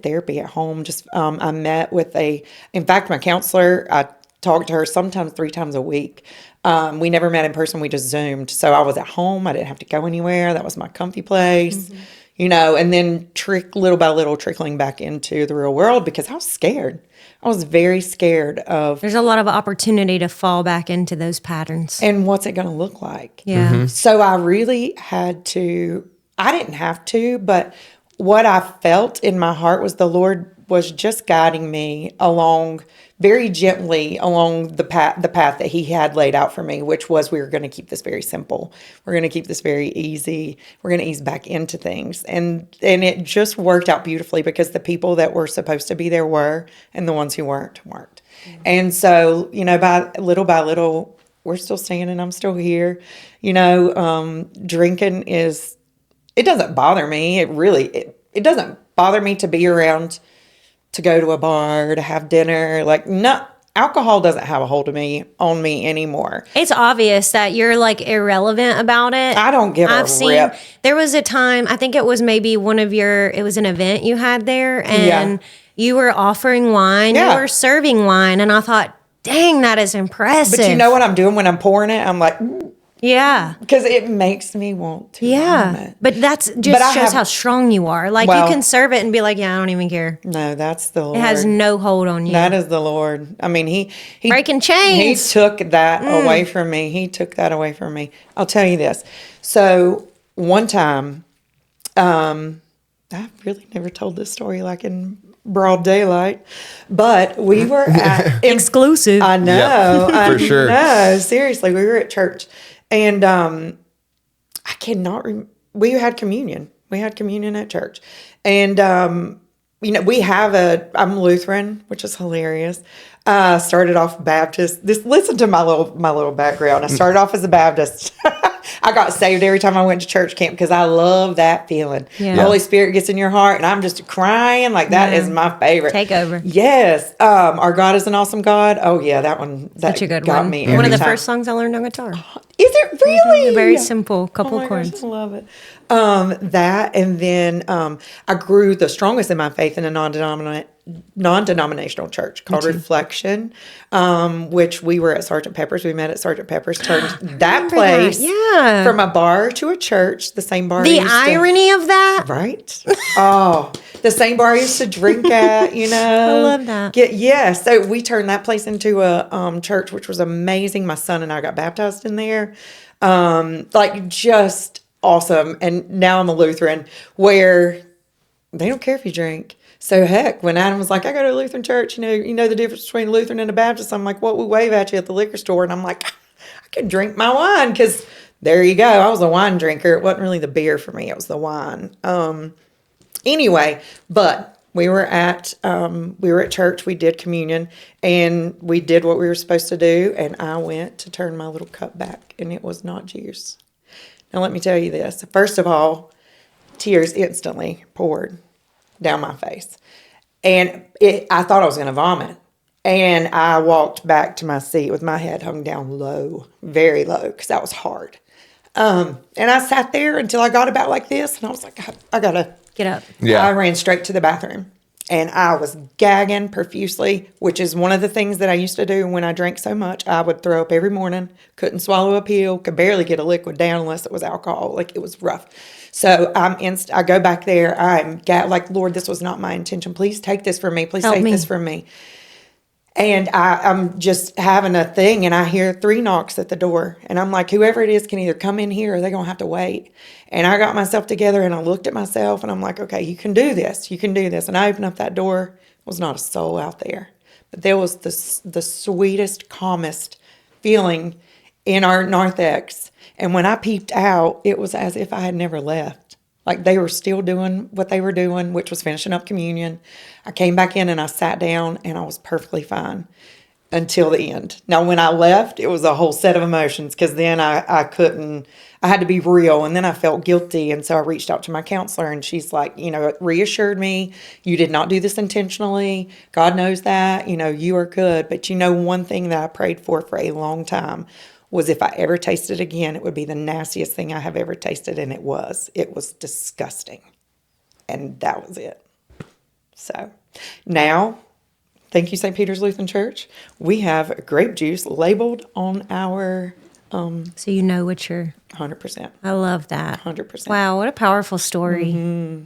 therapy at home. I met with in fact, my counselor, I talked to her sometimes 3 times a week. We never met in person. We just Zoomed. So I was at home. I didn't have to go anywhere. That was my comfy place. and then little by little trickling back into the real world because I was scared. I was very scared of. There's a lot of opportunity to fall back into those patterns. And what's it going to look like? Yeah. So I really had to, I didn't have to, but what I felt in my heart was the Lord was just guiding me along very gently along the path that he had laid out for me, which was we were going to keep this very simple. We're going to keep this very easy. We're going to ease back into things. And it just worked out beautifully because the people that were supposed to be there were, and the ones who weren't. Mm-hmm. And so, by little, we're still standing. I'm still here. Drinking it doesn't bother me. It doesn't bother me to be around, to go to a bar, to have dinner. No, alcohol doesn't have a hold of me on me anymore. It's obvious that you're irrelevant about it. I don't give a rip. There was a time, I think it was maybe it was an event you had there, and you were offering wine, you were serving wine, and I thought, dang, that is impressive. But you know what I'm doing when I'm pouring it? I'm like, yeah. Because it makes me want to vomit. But that's just shows how strong you are. You can serve it and be like, yeah, I don't even care. No, that's the Lord. It has no hold on you. That is the Lord. I mean, he breaking chains. He took that away from me. He took that away from me. I'll tell you this. So one time, I've really never told this story in broad daylight, but we were at exclusive. I know. Yeah, for sure. No, seriously, we were at church. And I cannot remember. We had communion. We had communion at church. And, I'm Lutheran, which is hilarious. Started off Baptist. Listen to my little background. I started off as a Baptist. I got saved every time I went to church camp because I love that feeling. Yeah. The Holy Spirit gets in your heart and I'm just crying. That is my favorite. Take over. Yes. Our God is an awesome God. Oh yeah, that one. Such a good got one. Me one of the time. first songs I learned on guitar. Is it really? Very simple, couple chords. Gosh, I love it. That, and then I grew the strongest in my faith in a non-denominational church called Reflection, which we were at Sergeant Pepper's. We met at Sergeant Pepper's. Turned that place from a bar to a church, the same bar. The irony of that. Right? Oh, the same bar I used to drink at, I love that. So we turned that place into a church, which was amazing. My son and I got baptized in there. Just awesome. And now I'm a Lutheran where they don't care if you drink. So heck, when Adam was like, I go to a Lutheran church, you know the difference between Lutheran and a Baptist. I'm like, what we wave at you at the liquor store? And I'm like, I can drink my wine because there you go. I was a wine drinker. It wasn't really the beer for me. It was the wine. Anyway, but we were at church. We did communion and we did what we were supposed to do. And I went to turn my little cup back and it was not juice. Now, let me tell you this. First of all, tears instantly poured down my face. And I thought I was going to vomit. And I walked back to my seat with my head hung down low, very low, because that was hard. And I sat there until I got about like this. And I was like, I got to get up. Yeah. I ran straight to the bathroom. And I was gagging profusely, which is one of the things that I used to do when I drank so much. I would throw up every morning, couldn't swallow a pill, could barely get a liquid down unless it was alcohol. It was rough. So I go back there. I'm Lord, this was not my intention. Please take this from me. Please take this from me. And I'm just having a thing, and I hear 3 knocks at the door. And I'm like, whoever it is can either come in here or they're going to have to wait. And I got myself together, and I looked at myself, and I'm like, okay, you can do this. You can do this. And I opened up that door. There was not a soul out there. But there was the sweetest, calmest feeling in our narthex. And when I peeped out, it was as if I had never left. They were still doing what they were doing, which was finishing up communion. I came back in and I sat down and I was perfectly fine until the end. Now, when I left, it was a whole set of emotions because then I had to be real, and then I felt guilty. And so I reached out to my counselor, and she's like, reassured me, you did not do this intentionally. God knows that, you are good. But one thing that I prayed for a long time was if I ever tasted again, it would be the nastiest thing I have ever tasted. And it was disgusting. And that was it. So now, thank you, St. Peter's Lutheran Church. We have grape juice labeled on our So you know what you're. 100%. I love that. 100%. Wow, what a powerful story.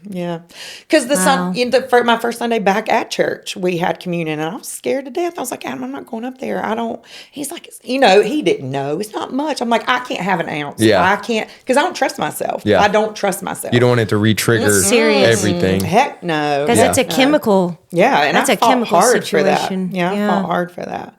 Yeah. Because my first Sunday back at church, we had communion, and I was scared to death. I was like, Adam, I'm not going up there. He's like, he didn't know. It's not much. I'm like, I can't have an ounce. Yeah. I can't, because I don't trust myself. Yeah. I don't trust myself. You don't want it to re-trigger Serious. everything. Heck no. Because it's a chemical. Yeah, and that's I a fought chemical hard for that. situation. Yeah, I fought hard for that.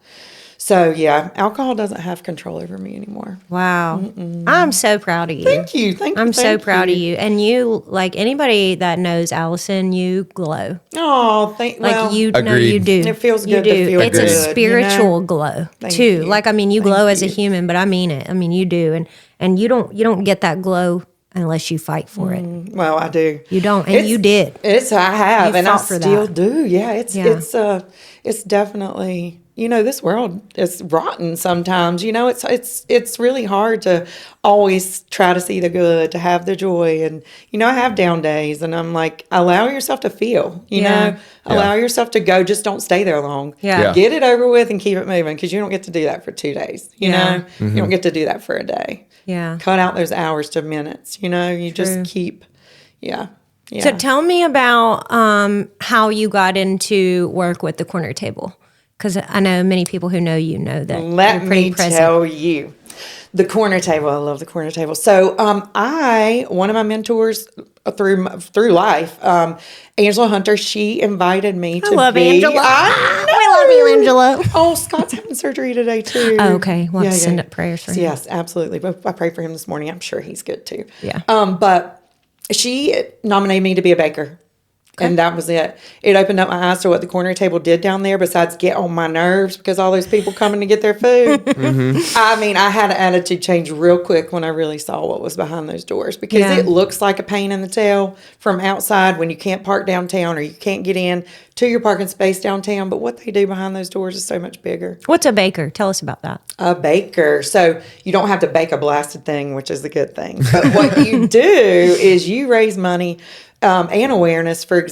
So, yeah, alcohol doesn't have control over me anymore. Wow. I'm so proud of you. Thank you. I'm so proud of you. And you, like anybody that knows Alyson, you glow. Oh, You know Agreed. you do. It feels You good to do. feel It's good, a you know? spiritual glow Thank too. you. Like, I mean, you glow Thank as a you. human, but I mean it. I mean, you do. And you don't get that glow unless you fight for it. Well, I do. You don't. And you did. I have, You and I fought for still that. do. Yeah, it's definitely, this world is rotten sometimes. It's really hard to always try to see the good, to have the joy, and I have down days, and I'm like, allow yourself to feel. Allow yourself to go. Just don't stay there long. Yeah. Get it over with and keep it moving, because you don't get to do that for 2 days. You Mm-hmm. don't get to do that for a day. Yeah. Cut out those hours to minutes. You just keep. Yeah. So tell me about how you got into work with the corner table. Because I know many people who know you know that Let you're pretty me present. tell you, the corner table. I love the corner table. So, one of my mentors through life, Angela Hunter, she invited me to love be. Angela. We love you, Angela. Oh, Scott's having surgery today too. Oh, okay. We'll have to send up prayers for him. Yes, absolutely. But I prayed for him this morning. I'm sure he's good too. Yeah. But she nominated me to be a baker. And that was it. It opened up my eyes to what the corner table did down there, besides get on my nerves because all those people coming to get their food. I mean, I had an attitude change real quick when I really saw what was behind those doors, because it looks like a pain in the tail from outside when you can't park downtown or you can't get in to your parking space downtown. But what they do behind those doors is so much bigger. What's a baker? Tell us about that. A baker. So you don't have to bake a blasted thing, which is the good thing. But what you do is you raise money and awareness for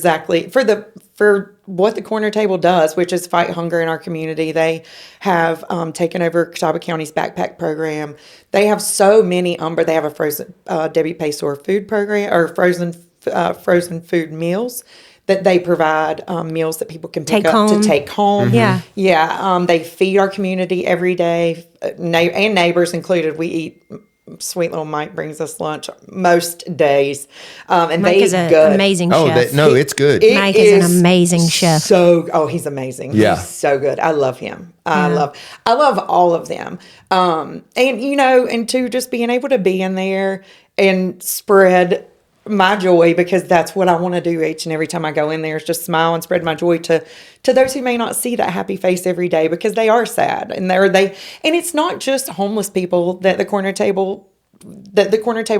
what the corner table does, which is fight hunger in our community. They have taken over Catawba County's backpack program. They have so many they have a frozen Debbie Paysor food program, or frozen food meals that they provide, meals that people can pick up to take home. Yeah. They feed our community every day, and neighbors included. We eat. Sweet little Mike brings us lunch most days, and Mike they is eat an good. amazing chef. It's good. Mike is an amazing chef. He's amazing. Yeah. He's so good. I love him. I love all of them. And to just being able to be in there and spread my joy, because that's what I want to do each and every time I go in there, is just smile and spread my joy to those who may not see that happy face every day, because they are sad, and and it's not just homeless people that the corner table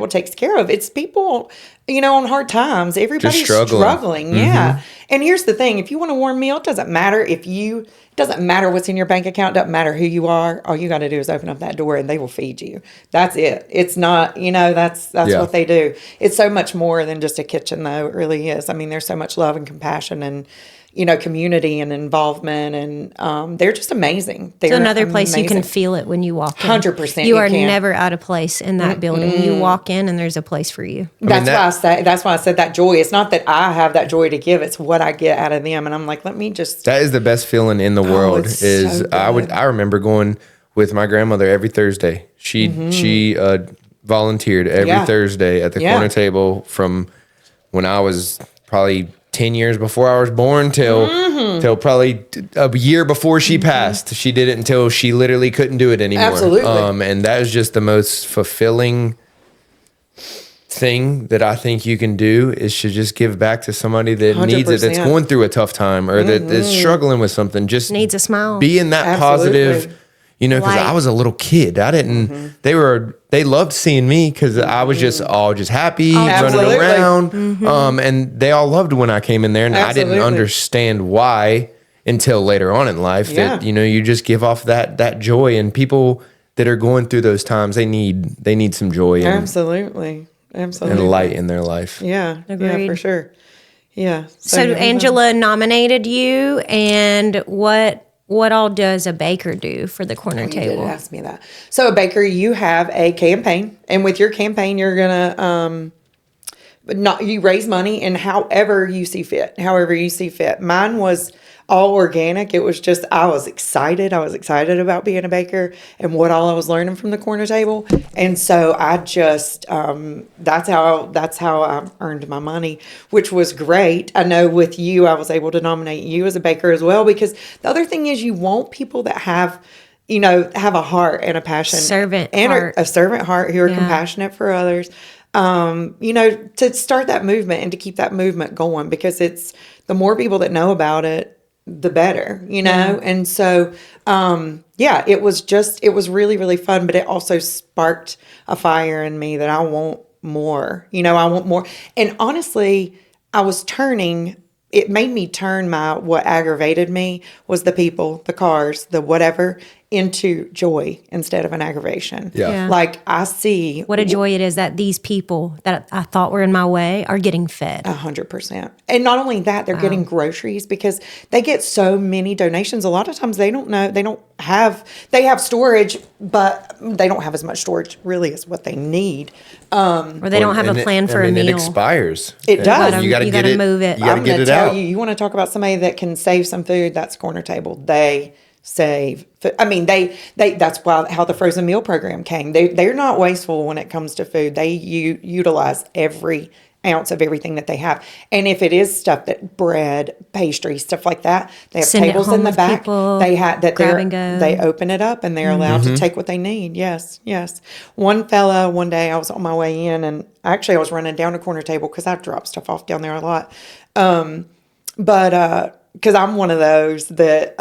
takes care of. It's people, on hard times. Everybody's struggling. Yeah. And here's the thing: if you want a warm meal, it doesn't matter it doesn't matter what's in your bank account. It doesn't matter who you are. All you got to do is open up that door and they will feed you. That's it. It's not, that's what they do. It's so much more than just a kitchen, though. It really is. I mean, there's so much love and compassion and, community and involvement, and they're just amazing. It's another place you can feel it when you walk in. 100%. You are never out of place in that building. You walk in and there's a place for you. That's why I said that joy. It's not that I have that joy to give. It's what I get out of them. And I'm like, let me just. That is the best feeling in the world. It's Is so good. I remember going with my grandmother every Thursday. She volunteered every Thursday at the corner table from when I was probably 10 years before I was born till probably a year before she passed. She did it until she literally couldn't do it anymore. Absolutely. And that is just the most fulfilling thing that I think you can do, is to just give back to somebody that needs it, that's 100%. going through a tough time, or that is struggling with something. Just Needs a smile. Be in that positive, because Light. I was a little kid. I didn't, they loved seeing me because I was just happy, running Absolutely. around. And they all loved when I came in there, and I didn't understand why until later on in life that, you just give off that joy, and people that are going through those times, they need some joy Absolutely. and light in their life. Yeah. Agreed. Yeah, for sure. Yeah. So Angela nominated you, and what what all does a baker do for the corner You did table? ask me that. So a baker, you have a campaign, and with your campaign, you're gonna you raise money in however you see fit. However you see fit. Mine was all organic. It was just I was excited. I was excited about being a baker and what all I was learning from the corner table, and so I just that's how I earned my money, which was great. I know with you, I was able to nominate you as a baker as well, because the other thing is you want people that have have a heart and a passion, Servant and heart. a servant heart, who are compassionate for others. To start that movement and to keep that movement going, because it's the more people that know about it, the better, And so, it was really, really fun, but it also sparked a fire in me that I want more, I want more. And honestly, it made me turn what aggravated me was the people, the cars, the whatever, into joy instead of an aggravation. Yeah. Like I see What a joy it is that these people that I thought were in my way are getting fed. 100%. And not only that, they're getting groceries because they get so many donations. A lot of times they have storage, but they don't have as much storage really as what they need. Or they don't have a plan for a meal. It expires. It does. You got to get it. Move it. You got to get it out. You want to talk about somebody that can save some food? That's Corner Table. They save. I mean, that's how the frozen meal program came. They're not wasteful when it comes to food. They utilize every ounce of everything that they have. And if it is stuff that bread, pastry, stuff like that, they have Send it tables home in the with back. people, They have that grab and go. they open it up and they're allowed to take what they need. Yes, yes. One fella, one day I was on my way in, and actually I was running down a Corner Table because I drop stuff off down there a lot. But because I'm one of those that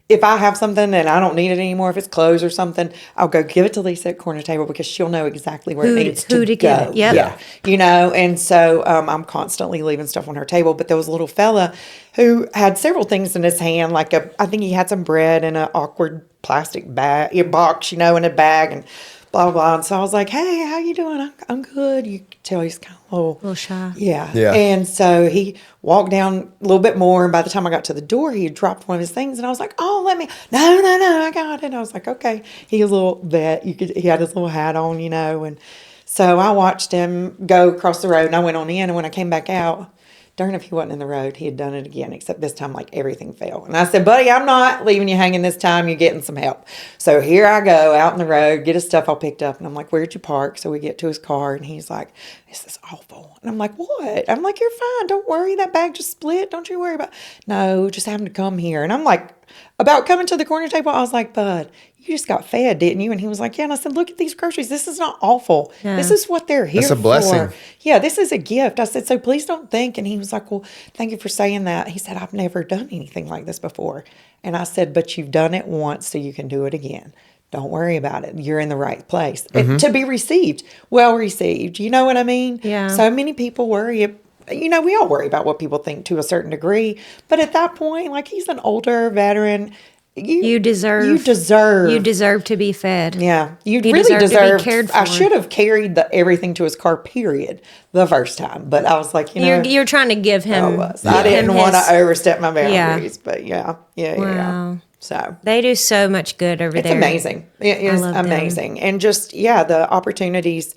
if I have something and I don't need it anymore, if it's clothes or something, I'll go give it to Lisa at Corner Table because she'll know exactly where it needs to go. get it. Yep. Yeah. And so I'm constantly leaving stuff on her table. But there was a little fella who had several things in his hand, like I think he had some bread in an awkward plastic box, in a bag, and blah, blah. And so I was like, hey, how you doing? I'm good. You can tell he's kind of a little shy. Yeah. Yeah. And so he walked down a little bit more. And by the time I got to the door, he had dropped one of his things. And I was like, oh, no, I got it. And I was like, okay. He was a little vet. He had his little hat on, And so I watched him go across the road, and I went on in. And when I came back out, darn if he wasn't in the road, he had done it again, except this time, like, everything fell. And I said, buddy, I'm not leaving you hanging this time. You're getting some help. So here I go out in the road, get his stuff all picked up. And I'm like, where'd you park? So we get to his car, and he's like, this is awful. And I'm like, what? I'm like, you're fine. Don't worry. That bag just split. Don't you worry about it. No, just having to come here. And I'm like, about coming to the Corner Table, I was like, bud, you just got fed, didn't you? And he was like, yeah. And I said, look at these groceries. This is not awful. Yeah. This is what they're here for. That's a blessing. Yeah, this is a gift. I said, so please don't think. And he was like, well, thank you for saying that. He said, I've never done anything like this before. And I said, but you've done it once, so you can do it again. Don't worry about it. You're in the right place. To be received, well received. You know what I mean? Yeah. So many people worry. We all worry about what people think to a certain degree. But at that point, like, he's an older veteran. You deserve to be fed. Yeah, you really really deserve to be cared for. I should have carried everything to his car, period, the first time. But I was like, You're trying to give him. I didn't want to overstep my boundaries. But yeah. Wow. So They do so much good over it's there. amazing. It is love them. amazing, and just the opportunities.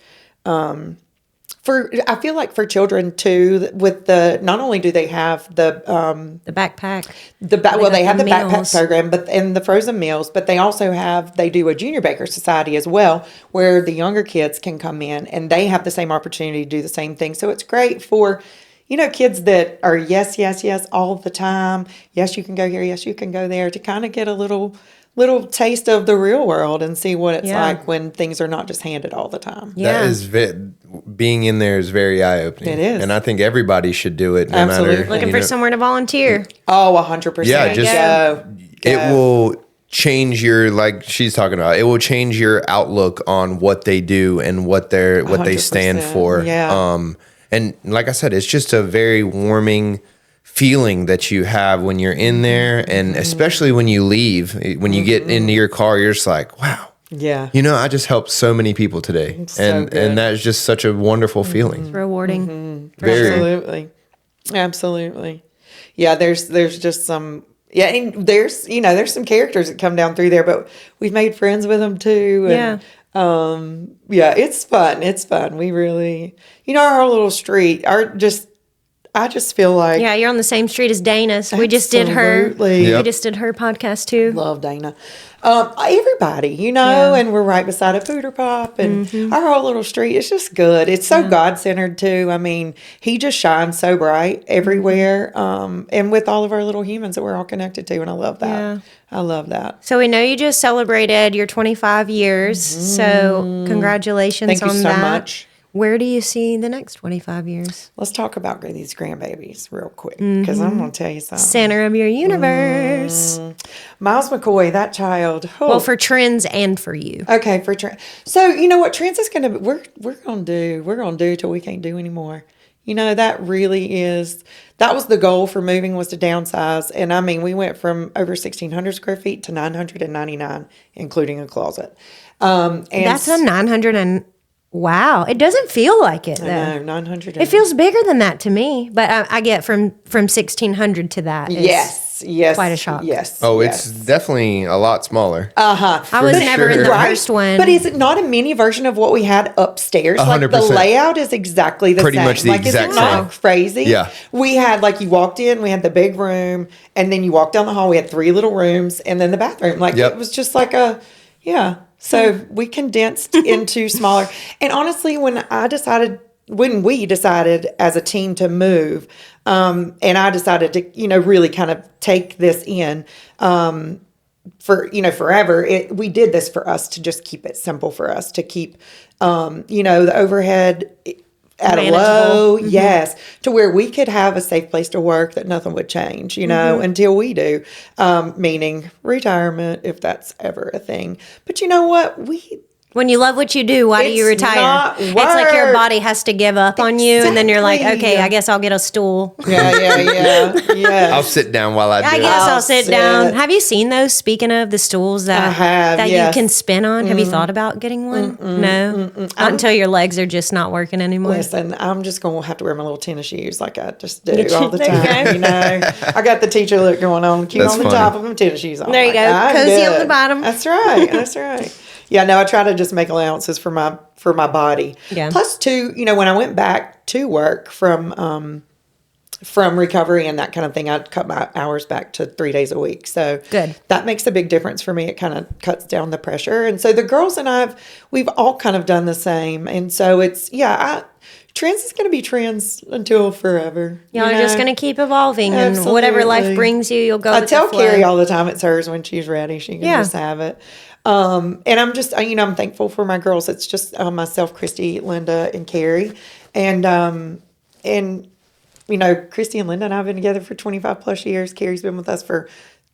I feel like for children too, with not only do they have the backpack, they have the backpack meals. program, and the frozen meals, but they also they do a junior baker society as well, where the younger kids can come in and they have the same opportunity to do the same thing. So it's great for, kids that are yes, yes, yes all the time. Yes, you can go here. Yes, you can go there, to kind of get a little taste of the real world and see what it's like when things are not just handed all the time. Yeah. That is being in there is very eye-opening. It is. And I think everybody should do it, no Absolutely. matter. Looking for somewhere to volunteer. Oh, 100%. Yeah, just go. It will change like she's talking about. It will change your outlook on what they do and what they stand 100%, for. yeah. And like I said, it's just a very warming feeling that you have when you're in there, and especially when you leave, when you get into your car, you're just like, wow. Yeah. I just helped so many people today. good. And that's just such a wonderful feeling. It's rewarding. Very. Absolutely. Yeah, there's just some Yeah, and there's some characters that come down through there, but we've made friends with them too. And, yeah, it's fun. It's fun. We really, our whole little street, I just feel like Yeah, you're on the same street as Dana's. We just did her. Absolutely. Yep. We just did her podcast too. love Dana. Everybody, and we're right beside a Pooter Pop, and our whole little street is just good. It's so God-centered too. I mean, he just shines so bright everywhere, and with all of our little humans that we're all connected to, and I love that. Yeah. I love that. So we know you just celebrated your 25 years. So congratulations Thank you on so that. much. Where do you see the next 25 years? Let's talk about these grandbabies real quick, because I'm going to tell you something. Center of your universe. Miles McCoy, that child. Well, for Trends and for you. Okay, for Trent. So you know what Trent is gonna we're gonna do till we can't do anymore. That really is. That was the goal for moving, was to downsize, and I mean we went from over 1,600 square feet to 999, including a closet. And That's a 900 and wow. It doesn't feel like it though. no 900. It feels bigger than that to me, but I get from 1,600 to that. It's yes, quite a shock. Yes. Oh, yes. it's definitely a lot smaller. I was never in the Right. first one. But is it not a mini version of what we had upstairs? Like the 100%. layout is exactly the Pretty same. much the like, exact is it not same. crazy? Yeah. We had, like, you walked in, we had the big room, and then you walked down the hall, we had 3 little rooms, and then the bathroom. Like, Yep. it was just like so we condensed into smaller. And honestly, when we decided as a team to move, and I decided to, really kind of take this in, for forever, we did this for us to just keep it simple, for us to keep the overhead at a low, yes, to where we could have a safe place to work, that nothing would change, until we do, meaning retirement, if that's ever a thing. But you know what? When you love what you do, why do you It's retire? not It's like your work. body has to give up on you, and then you're like, Exactly. okay, I guess I'll get a stool. Yeah. I'll sit down while I do I it. guess I'll I'll sit sit. down. Have you seen those? Speaking of the stools that I have, that yes. you can spin on, have you thought about getting one? No, not until your legs are just not working anymore. Listen, I'm just going to have to wear my little tennis shoes like I just do Get you- all the there you time. go. I got the teacher look going on, cute That's on the funny. top of my tennis shoes on. There you Like, go. I'm Cozy on good. the bottom. That's right. That's right. Yeah, no, I try to just make allowances for my body. Yeah. Plus, too, when I went back to work from recovery and that kind of thing, I cut my hours back to 3 days a week. So Good. that makes a big difference for me. It kind of cuts down the pressure. And so the girls and we've all kind of done the same. And so Trends is going to be Trends until forever. Y'all are just going to keep evolving, and whatever life Absolutely. brings you, you'll go I with tell the flow. Carrie all the time it's hers when she's ready. She can Yeah. just have it. And I'm just, I'm thankful for my girls. It's just myself, Christy, Linda, and Carrie. And Christy and Linda and I have been together for 25 plus years. Carrie's been with us for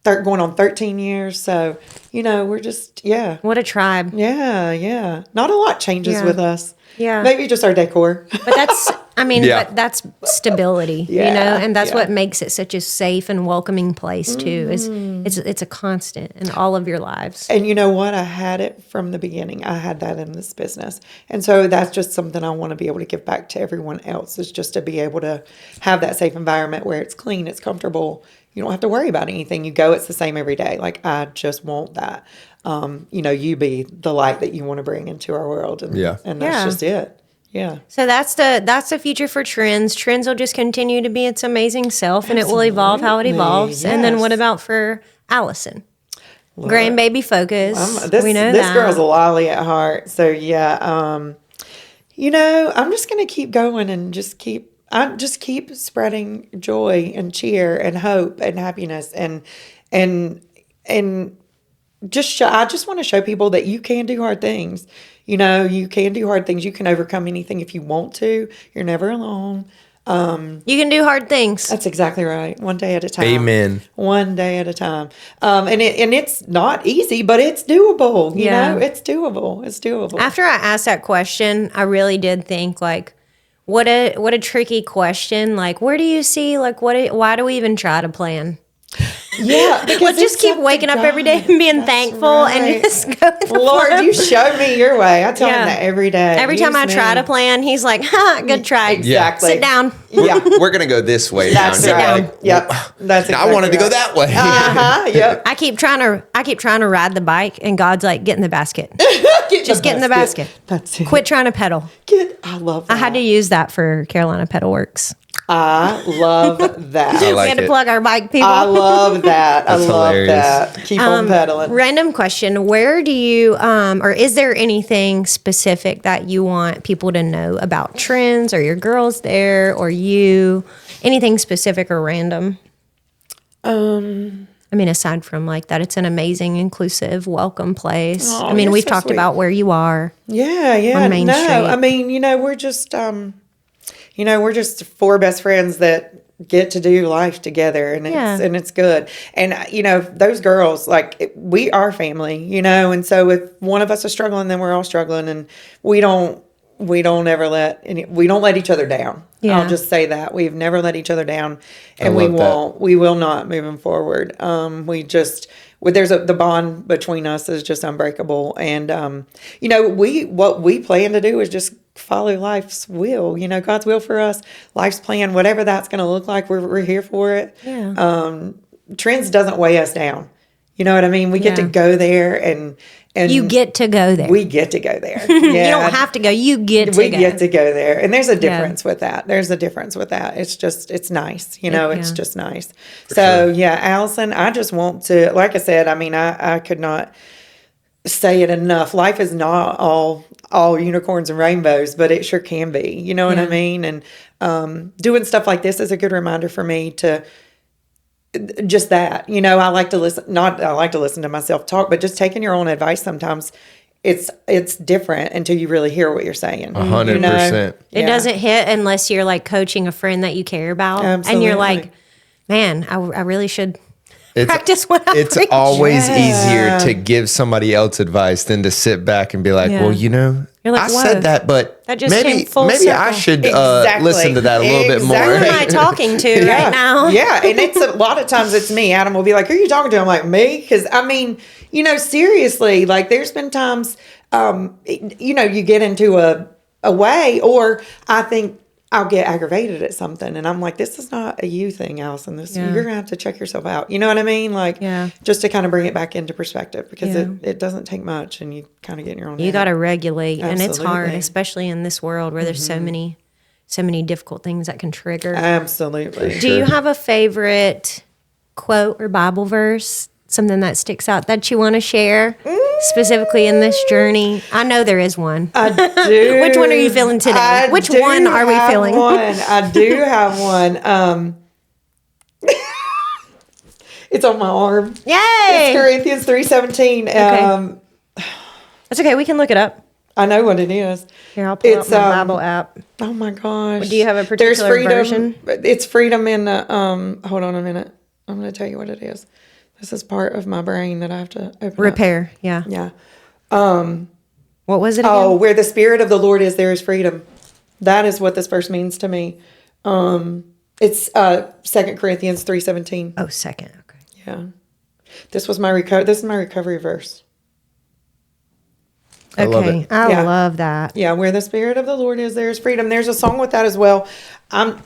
going on 13 years. So, we're just, yeah. What a tribe. Yeah. Not a lot changes Yeah. with us. Yeah. Maybe just our decor. But that's, Yeah. but that's stability, Yeah, and that's yeah. what makes it such a safe and welcoming place too. Is it's a constant in all of your lives. And you know what? I had it from the beginning. I had that in this business. And so that's just something I want to be able to give back to everyone else, is just to be able to have that safe environment where it's clean, it's comfortable. You don't have to worry about anything. You go, it's the same every day. Like, I just want that. You be the light that you want to bring into our world. And, Yeah. and that's Yeah. just it. Yeah. So that's the future for Trends. Trends will just continue to be its amazing self, and it will evolve how it Absolutely, evolves. And then yes. what about for Alyson? Grandbaby focus. We know This that. girl's a lolly at heart. So yeah, I'm just gonna keep going and just keep spreading joy and cheer and hope and happiness and I just want to show people that you can do hard things. You can do hard things. You can overcome anything if you want to. You're never alone. You can do hard things. That's exactly right. One day at a time. Amen. One day at a time. And it's not easy, but it's doable. You Yeah. know, it's doable. It's doable. After I asked that question, I really did think, like, what a tricky question. Like, where do you see, like, why do we even try to plan? Yeah, because Let's just it's keep up to waking up every day God. and being That's thankful right. and just go with the Lord, flow. you show me your way. I tell him that every day. Every time I try to plan, he's like, "Ha, good try. Exactly. Sit down." Yeah. We're going to go this way now. That's And you're right. like, Yep. That's exactly I wanted to go right. that way. Yep. I keep trying to ride the bike, and God's like, "Get in the basket. Just get in the basket. That's it. Quit trying to pedal." I love that. I had to use that for Carolina Pedal Works. I love that. I We like had to it. plug our bike people. I love that. I That's love hilarious. that. Keep on pedaling. Random question: where do you, or is there anything specific that you want people to know about Trends, or your girls there, or you? Anything specific or random? I mean, aside from like that, it's an amazing, inclusive, welcome place. Oh, I mean, you're we've so talked sweet. about where you are. Yeah. on Main no, Street. I mean, we're just, we're just four best friends that get to do life together, and Yeah. it's good. And those girls, like, we are family, and so if one of us is struggling, then we're all struggling, and we don't ever let each other down. Yeah. I'll just say that we've never let each other down, and I we love that. won't. We will not moving forward. The bond between us is just unbreakable, and what we plan to do is just follow life's will. God's will for us, life's plan, whatever that's going to look like. We're here for it. Yeah. Trends doesn't weigh us down. You know what I mean? We get to Yeah. go there, and You get to go there. we get to go there. You Yeah. don't have to go. You get to We go. get to go there, and there's a difference with that. There's a difference with that. It's nice, it's Yeah. just nice. So yeah, Alyson, I just want to, like I said, I mean, I could not say it enough. Life is not all unicorns and rainbows, but it sure can be. You know what I Yeah. mean? And doing stuff like this is a good reminder for me to just that. I like to listen to myself talk, but just taking your own advice sometimes it's different until you really hear what you're saying. 100%. It doesn't hit unless you're like coaching a friend that you care about. And Absolutely. you're like, man, I really should It's, practice what I it's preach. always Yeah. easier to give somebody else advice than to sit back and be like, Yeah. well, You're like, I whoa. said that, but That just maybe came full maybe I circle. should Exactly. listen to that a little bit more. Who am I Exactly. talking to right now? Yeah, and it's a lot of times it's me. Adam will be like, "Who are you talking to?" I'm like, "Me," because I mean, seriously, like there's been times, you get into a way, or I think I'll get aggravated at something, and I'm like, "This is not a you thing, Alyson. Yeah. You're gonna have to check yourself out." You know what I mean? Like, Yeah. just to kind of bring it back into perspective, because Yeah. it doesn't take much, and you kind of get in your own. You head. got to regulate, and it's hard, Absolutely. especially in this world where there's so many difficult things that can trigger. Absolutely. Do you have a favorite quote or Bible verse, something that sticks out that you want to share specifically in this journey? I know there is one. I do. Which one are you feeling today? I Which do one are we have feeling? One. I do have one. It's on my arm. Yay! It's Corinthians 3:17. That's okay. We can look it up. I know what it is. Here, I'll pull It's, up my Bible app. Oh my gosh. Do you have a There's particular freedom. version? It's freedom in the, hold on a minute. I'm going to tell you what it is. This is part of my brain that I have to open up. Repair. Yeah. Yeah. What was it again? Oh, where the Spirit of the Lord is, there is freedom. That is what this verse means to me. It's 2 Corinthians 3:17. Oh, second. Okay. Yeah. This is my recovery verse. I love Okay. it. I Yeah. love that. Yeah, where the Spirit of the Lord is, there is freedom. There's a song with that as well. I'm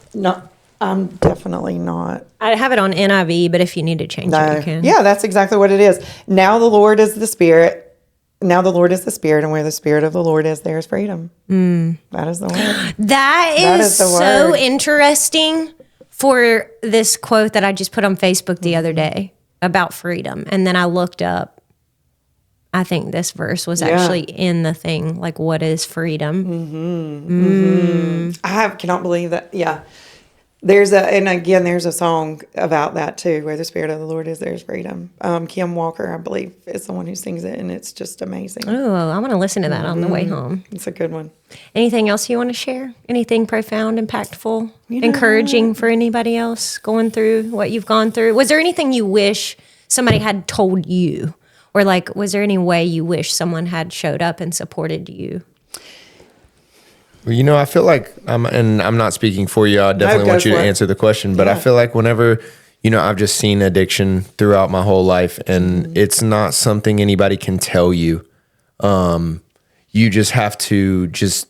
definitely not. I have it on NIV, but if you need to change it, you can. Yeah, that's exactly what it is. Now the Lord is the Spirit. Now the Lord is the Spirit, and where the Spirit of the Lord is, there is freedom. That is the word. That is the so word. interesting for this quote that I just put on Facebook the other day about freedom. And then I looked up, I think this verse was actually in the thing, like, what is freedom? I cannot believe that. Yeah. There's a song about that too, where the Spirit of the Lord is, there's freedom. Kim Walker, I believe, is the one who sings it, and it's just amazing. Oh, I want to listen to that on the way home. It's a good one. Anything else you want to share? Anything profound, impactful, encouraging for anybody else going through what you've gone through? Was there anything you wish somebody had told you? Or like, was there any way you wish someone had showed up and supported you? Well, I feel like, and I'm not speaking for you. I definitely go want you to for it. answer the question, but I Yeah. feel like whenever I've just seen addiction throughout my whole life, and it's not something anybody can tell you. You just have to just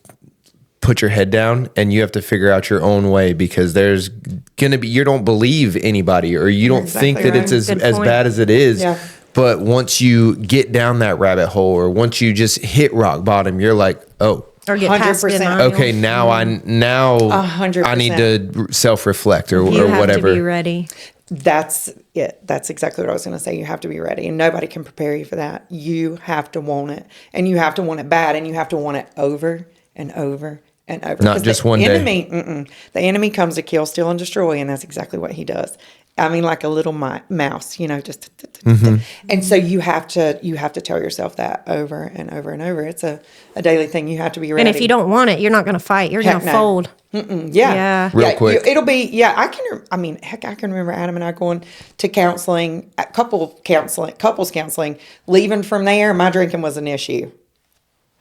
put your head down, and you have to figure out your own way, because there's going to be, you don't believe anybody, or you don't think that it's as bad as it is. Yeah. But once you get down that rabbit hole, or once you just hit rock bottom, you're like, oh, Or get past 100%. denial. okay, now I 100%. need to self-reflect or You have whatever. to be ready. That's it. That's exactly what I was going to say. You have to be ready, and nobody can prepare you for that. You have to want it, and you have to want it bad, and you have to want it over and over and over. Not 'Cause just the one day. enemy, the enemy comes to kill, steal, and destroy, and that's exactly what he does. I mean, like a little mouse, just. And so you have to tell yourself that over and over and over. It's a daily thing. You have to be ready. And if you don't want it, you're not going to fight. You're going to no. fold. Yeah. Real quick. It'll be, I can remember Adam and I going to counseling, couples counseling, leaving from there, my drinking was an issue.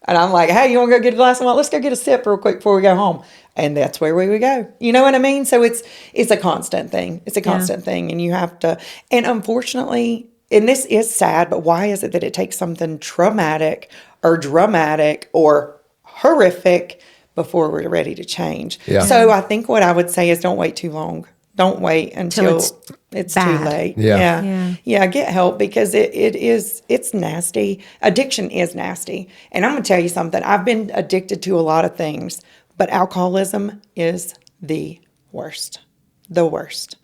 And I'm like, hey, you want to go get a glass of wine? Let's go get a sip real quick before we go home. And that's where we would go. You know what I mean? So it's a constant thing. It's a constant thing. And you have to, and unfortunately, and this is sad, but why is it that it takes something traumatic or dramatic or horrific before we're ready to change? Yeah. So I think what I would say is don't wait too long. Don't wait until it's too bad. late. Yeah. Yeah, get help, because it's nasty. Addiction is nasty. And I'm going to tell you something. I've been addicted to a lot of things, but alcoholism is the worst. The worst.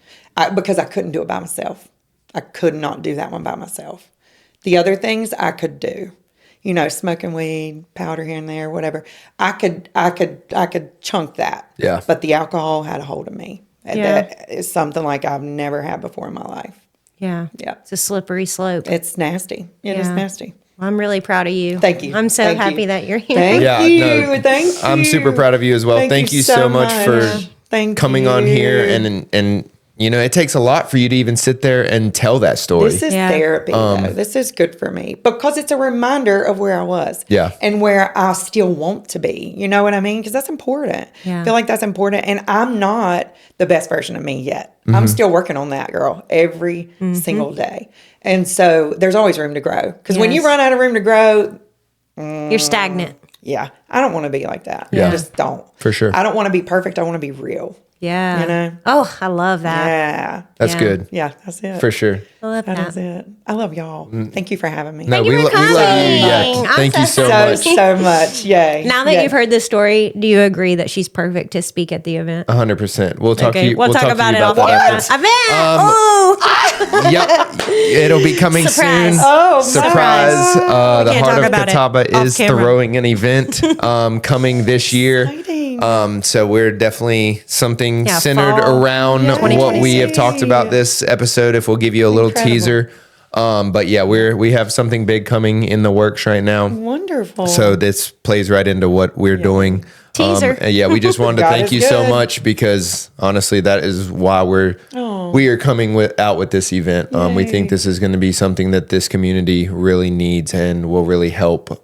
Because I couldn't do it by myself. I could not do that one by myself. The other things I could do. Smoking weed, powder here and there, whatever. I could chunk that. Yeah. But the alcohol had a hold of me. And Yeah. that is something like I've never had before in my life. Yeah. Yeah. It's a slippery slope. It's nasty. It is Yeah. nasty. I'm really proud of you. Thank you. I'm so Thank happy you. that you're here. Thank Yeah, you. no, Thank you. I'm super proud of you as well. Thank you so much for coming on here, and it takes a lot for you to even sit there and tell that story. This is Yeah. therapy, though. This is good for me because it's a reminder of where I was. Yeah. And where I still want to be. You know what I mean? Because that's important. Yeah. I feel like that's important. And I'm not the best version of me yet. I'm still working on that, girl, every single day. And so there's always room to grow. Because when you Yes. run out of room to grow, You're stagnant. yeah, I don't want to be like that. Yeah. I just don't. For sure. I don't want to be perfect. I want to be real. Yeah. You know? Oh, I love that. Yeah. That's Yeah. good. Yeah, that's it. For sure. I love That that. is it. I love y'all. Thank you for having me. No, you we for love you. coming. Yeah. I'm Thank so you so happy. much. So much. Yay. Now that Yay. you've heard this story, do you agree that she's perfect to speak at the event? 100%. We'll talk to Okay, you. we'll talk to about you it off that camera. after. Event! Oh! Yep. It'll be coming Surprise. soon. Oh, Surprise. The can't Heart talk of about it Catawba off is camera. throwing an event coming this year. Exciting. So we're definitely something Yeah, centered fall. around Yeah. what we have 2026. talked about this episode. If we'll give you a little Incredible. teaser. But yeah, we have something big coming in the works right now. Wonderful. So this plays right into what we're doing. Teaser. Yeah, we just wanted to God thank is you so good. much, because honestly, that is why we are coming out with this event. We think this is going to be something that this community really needs and will really help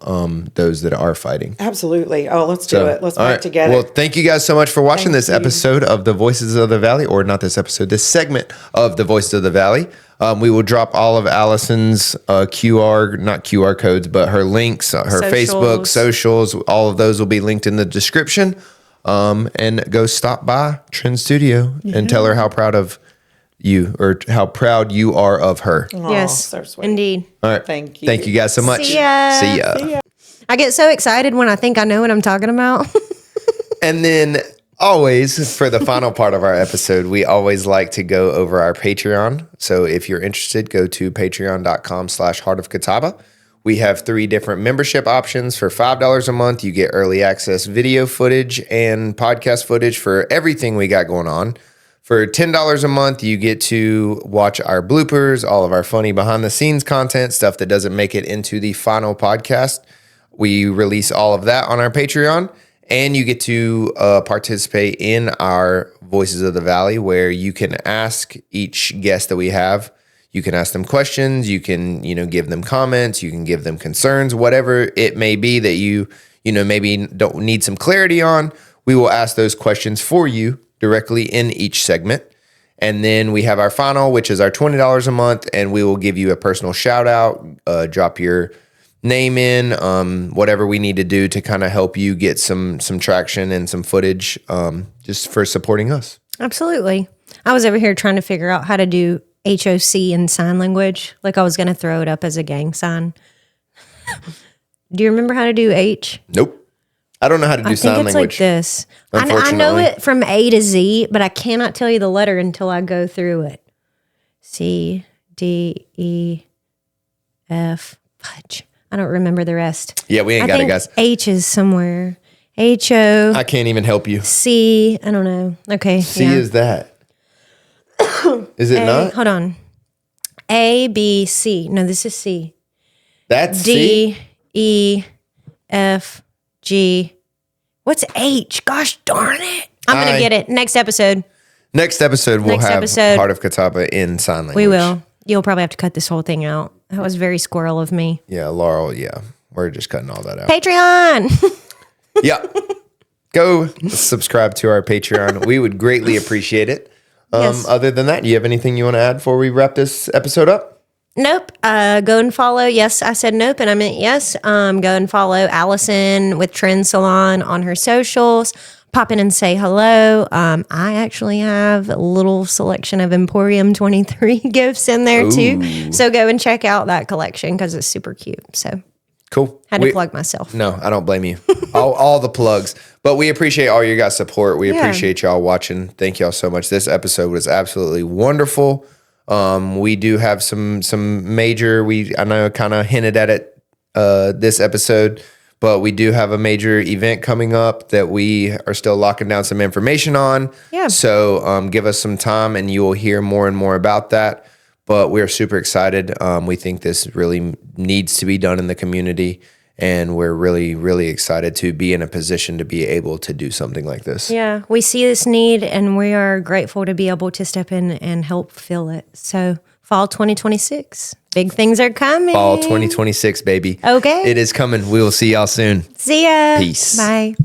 those that are fighting. Absolutely. Oh, let's do it. Let's all work right. together. Well, thank you guys so much for watching Thank this you. episode of the Voices of the Valley, or not this episode, this segment of the Voices of the Valley. We will drop all of Alyson's not QR codes, but her links, her Facebook, socials, all of those will be linked in the description. And go stop by Trends Studio and tell her how proud of you, or how proud you are of her. Aw, Yes, so sweet. indeed. All right. Thank you. Thank you guys so much. See ya. See ya. I get so excited when I think I know what I'm talking about. And then always, for the final part of our episode, we always like to go over our Patreon. So if you're interested, go to patreon.com/heartofcatawba. We have 3 different membership options. For $5 a month, you get early access video footage and podcast footage for everything we got going on. For $10 a month, you get to watch our bloopers, all of our funny behind the scenes content, stuff that doesn't make it into the final podcast. We release all of that on our Patreon. And you get to participate in our Voices of the Valley, where you can ask each guest that we have. You can ask them questions. You can, give them comments. You can give them concerns, whatever it may be that you maybe don't need some clarity on. We will ask those questions for you directly in each segment. And then we have our final, which is our $20 a month, and we will give you a personal shout out, drop your name in, whatever we need to do to kind of help you get some traction and some footage, just for supporting us. Absolutely. I was over here trying to figure out how to do HOC in sign language. Like I was going to throw it up as a gang sign. Do you remember how to do H? Nope. I don't know how to do sign it's language. like this. I know Unfortunately. it from A to Z, but I cannot tell you the letter until I go through it. C, D, E, F, fudge. I don't remember the rest. Yeah, we ain't got it, guys. H is somewhere. H-O. I can't even help you. C, I don't know. Okay. C is that. Is it not? Hold on. A, B, C. No, this is C. That's D, C? E, F, G. What's H? Gosh darn it. I'm going to get it. Next episode. Next episode, we'll Next have episode. Heart of Catawba in sign language. We will. You'll probably have to cut this whole thing out. That was very squirrel of me. Yeah, Laurel, yeah. We're just cutting all that out. Patreon. Yeah. Go subscribe to our Patreon. We would greatly appreciate it. Yes. Other than that, do you have anything you want to add before we wrap this episode up? Nope. Go and follow. Yes, I said nope, and I meant yes. Go and follow Alyson with Trends Salon on her socials. Pop in and say hello. I actually have a little selection of Emporium 23 gifts in there too. So go and check out that collection because it's super cute. So Cool. had to plug myself. No, I don't blame you. all the plugs. But we appreciate all your guys' support. We appreciate y'all watching. Thank y'all so much. This episode was absolutely wonderful. We do have some major, I know I kind of hinted at it this episode, but we do have a major event coming up that we are still locking down some information on. Yeah. So give us some time and you will hear more and more about that. But we're super excited. We think this really needs to be done in the community. And we're really, really excited to be in a position to be able to do something like this. Yeah, we see this need and we are grateful to be able to step in and help fill it. So fall 2026, big things are coming. Fall 2026, baby. Okay. It is coming. We will see y'all soon. See ya. Peace. Bye.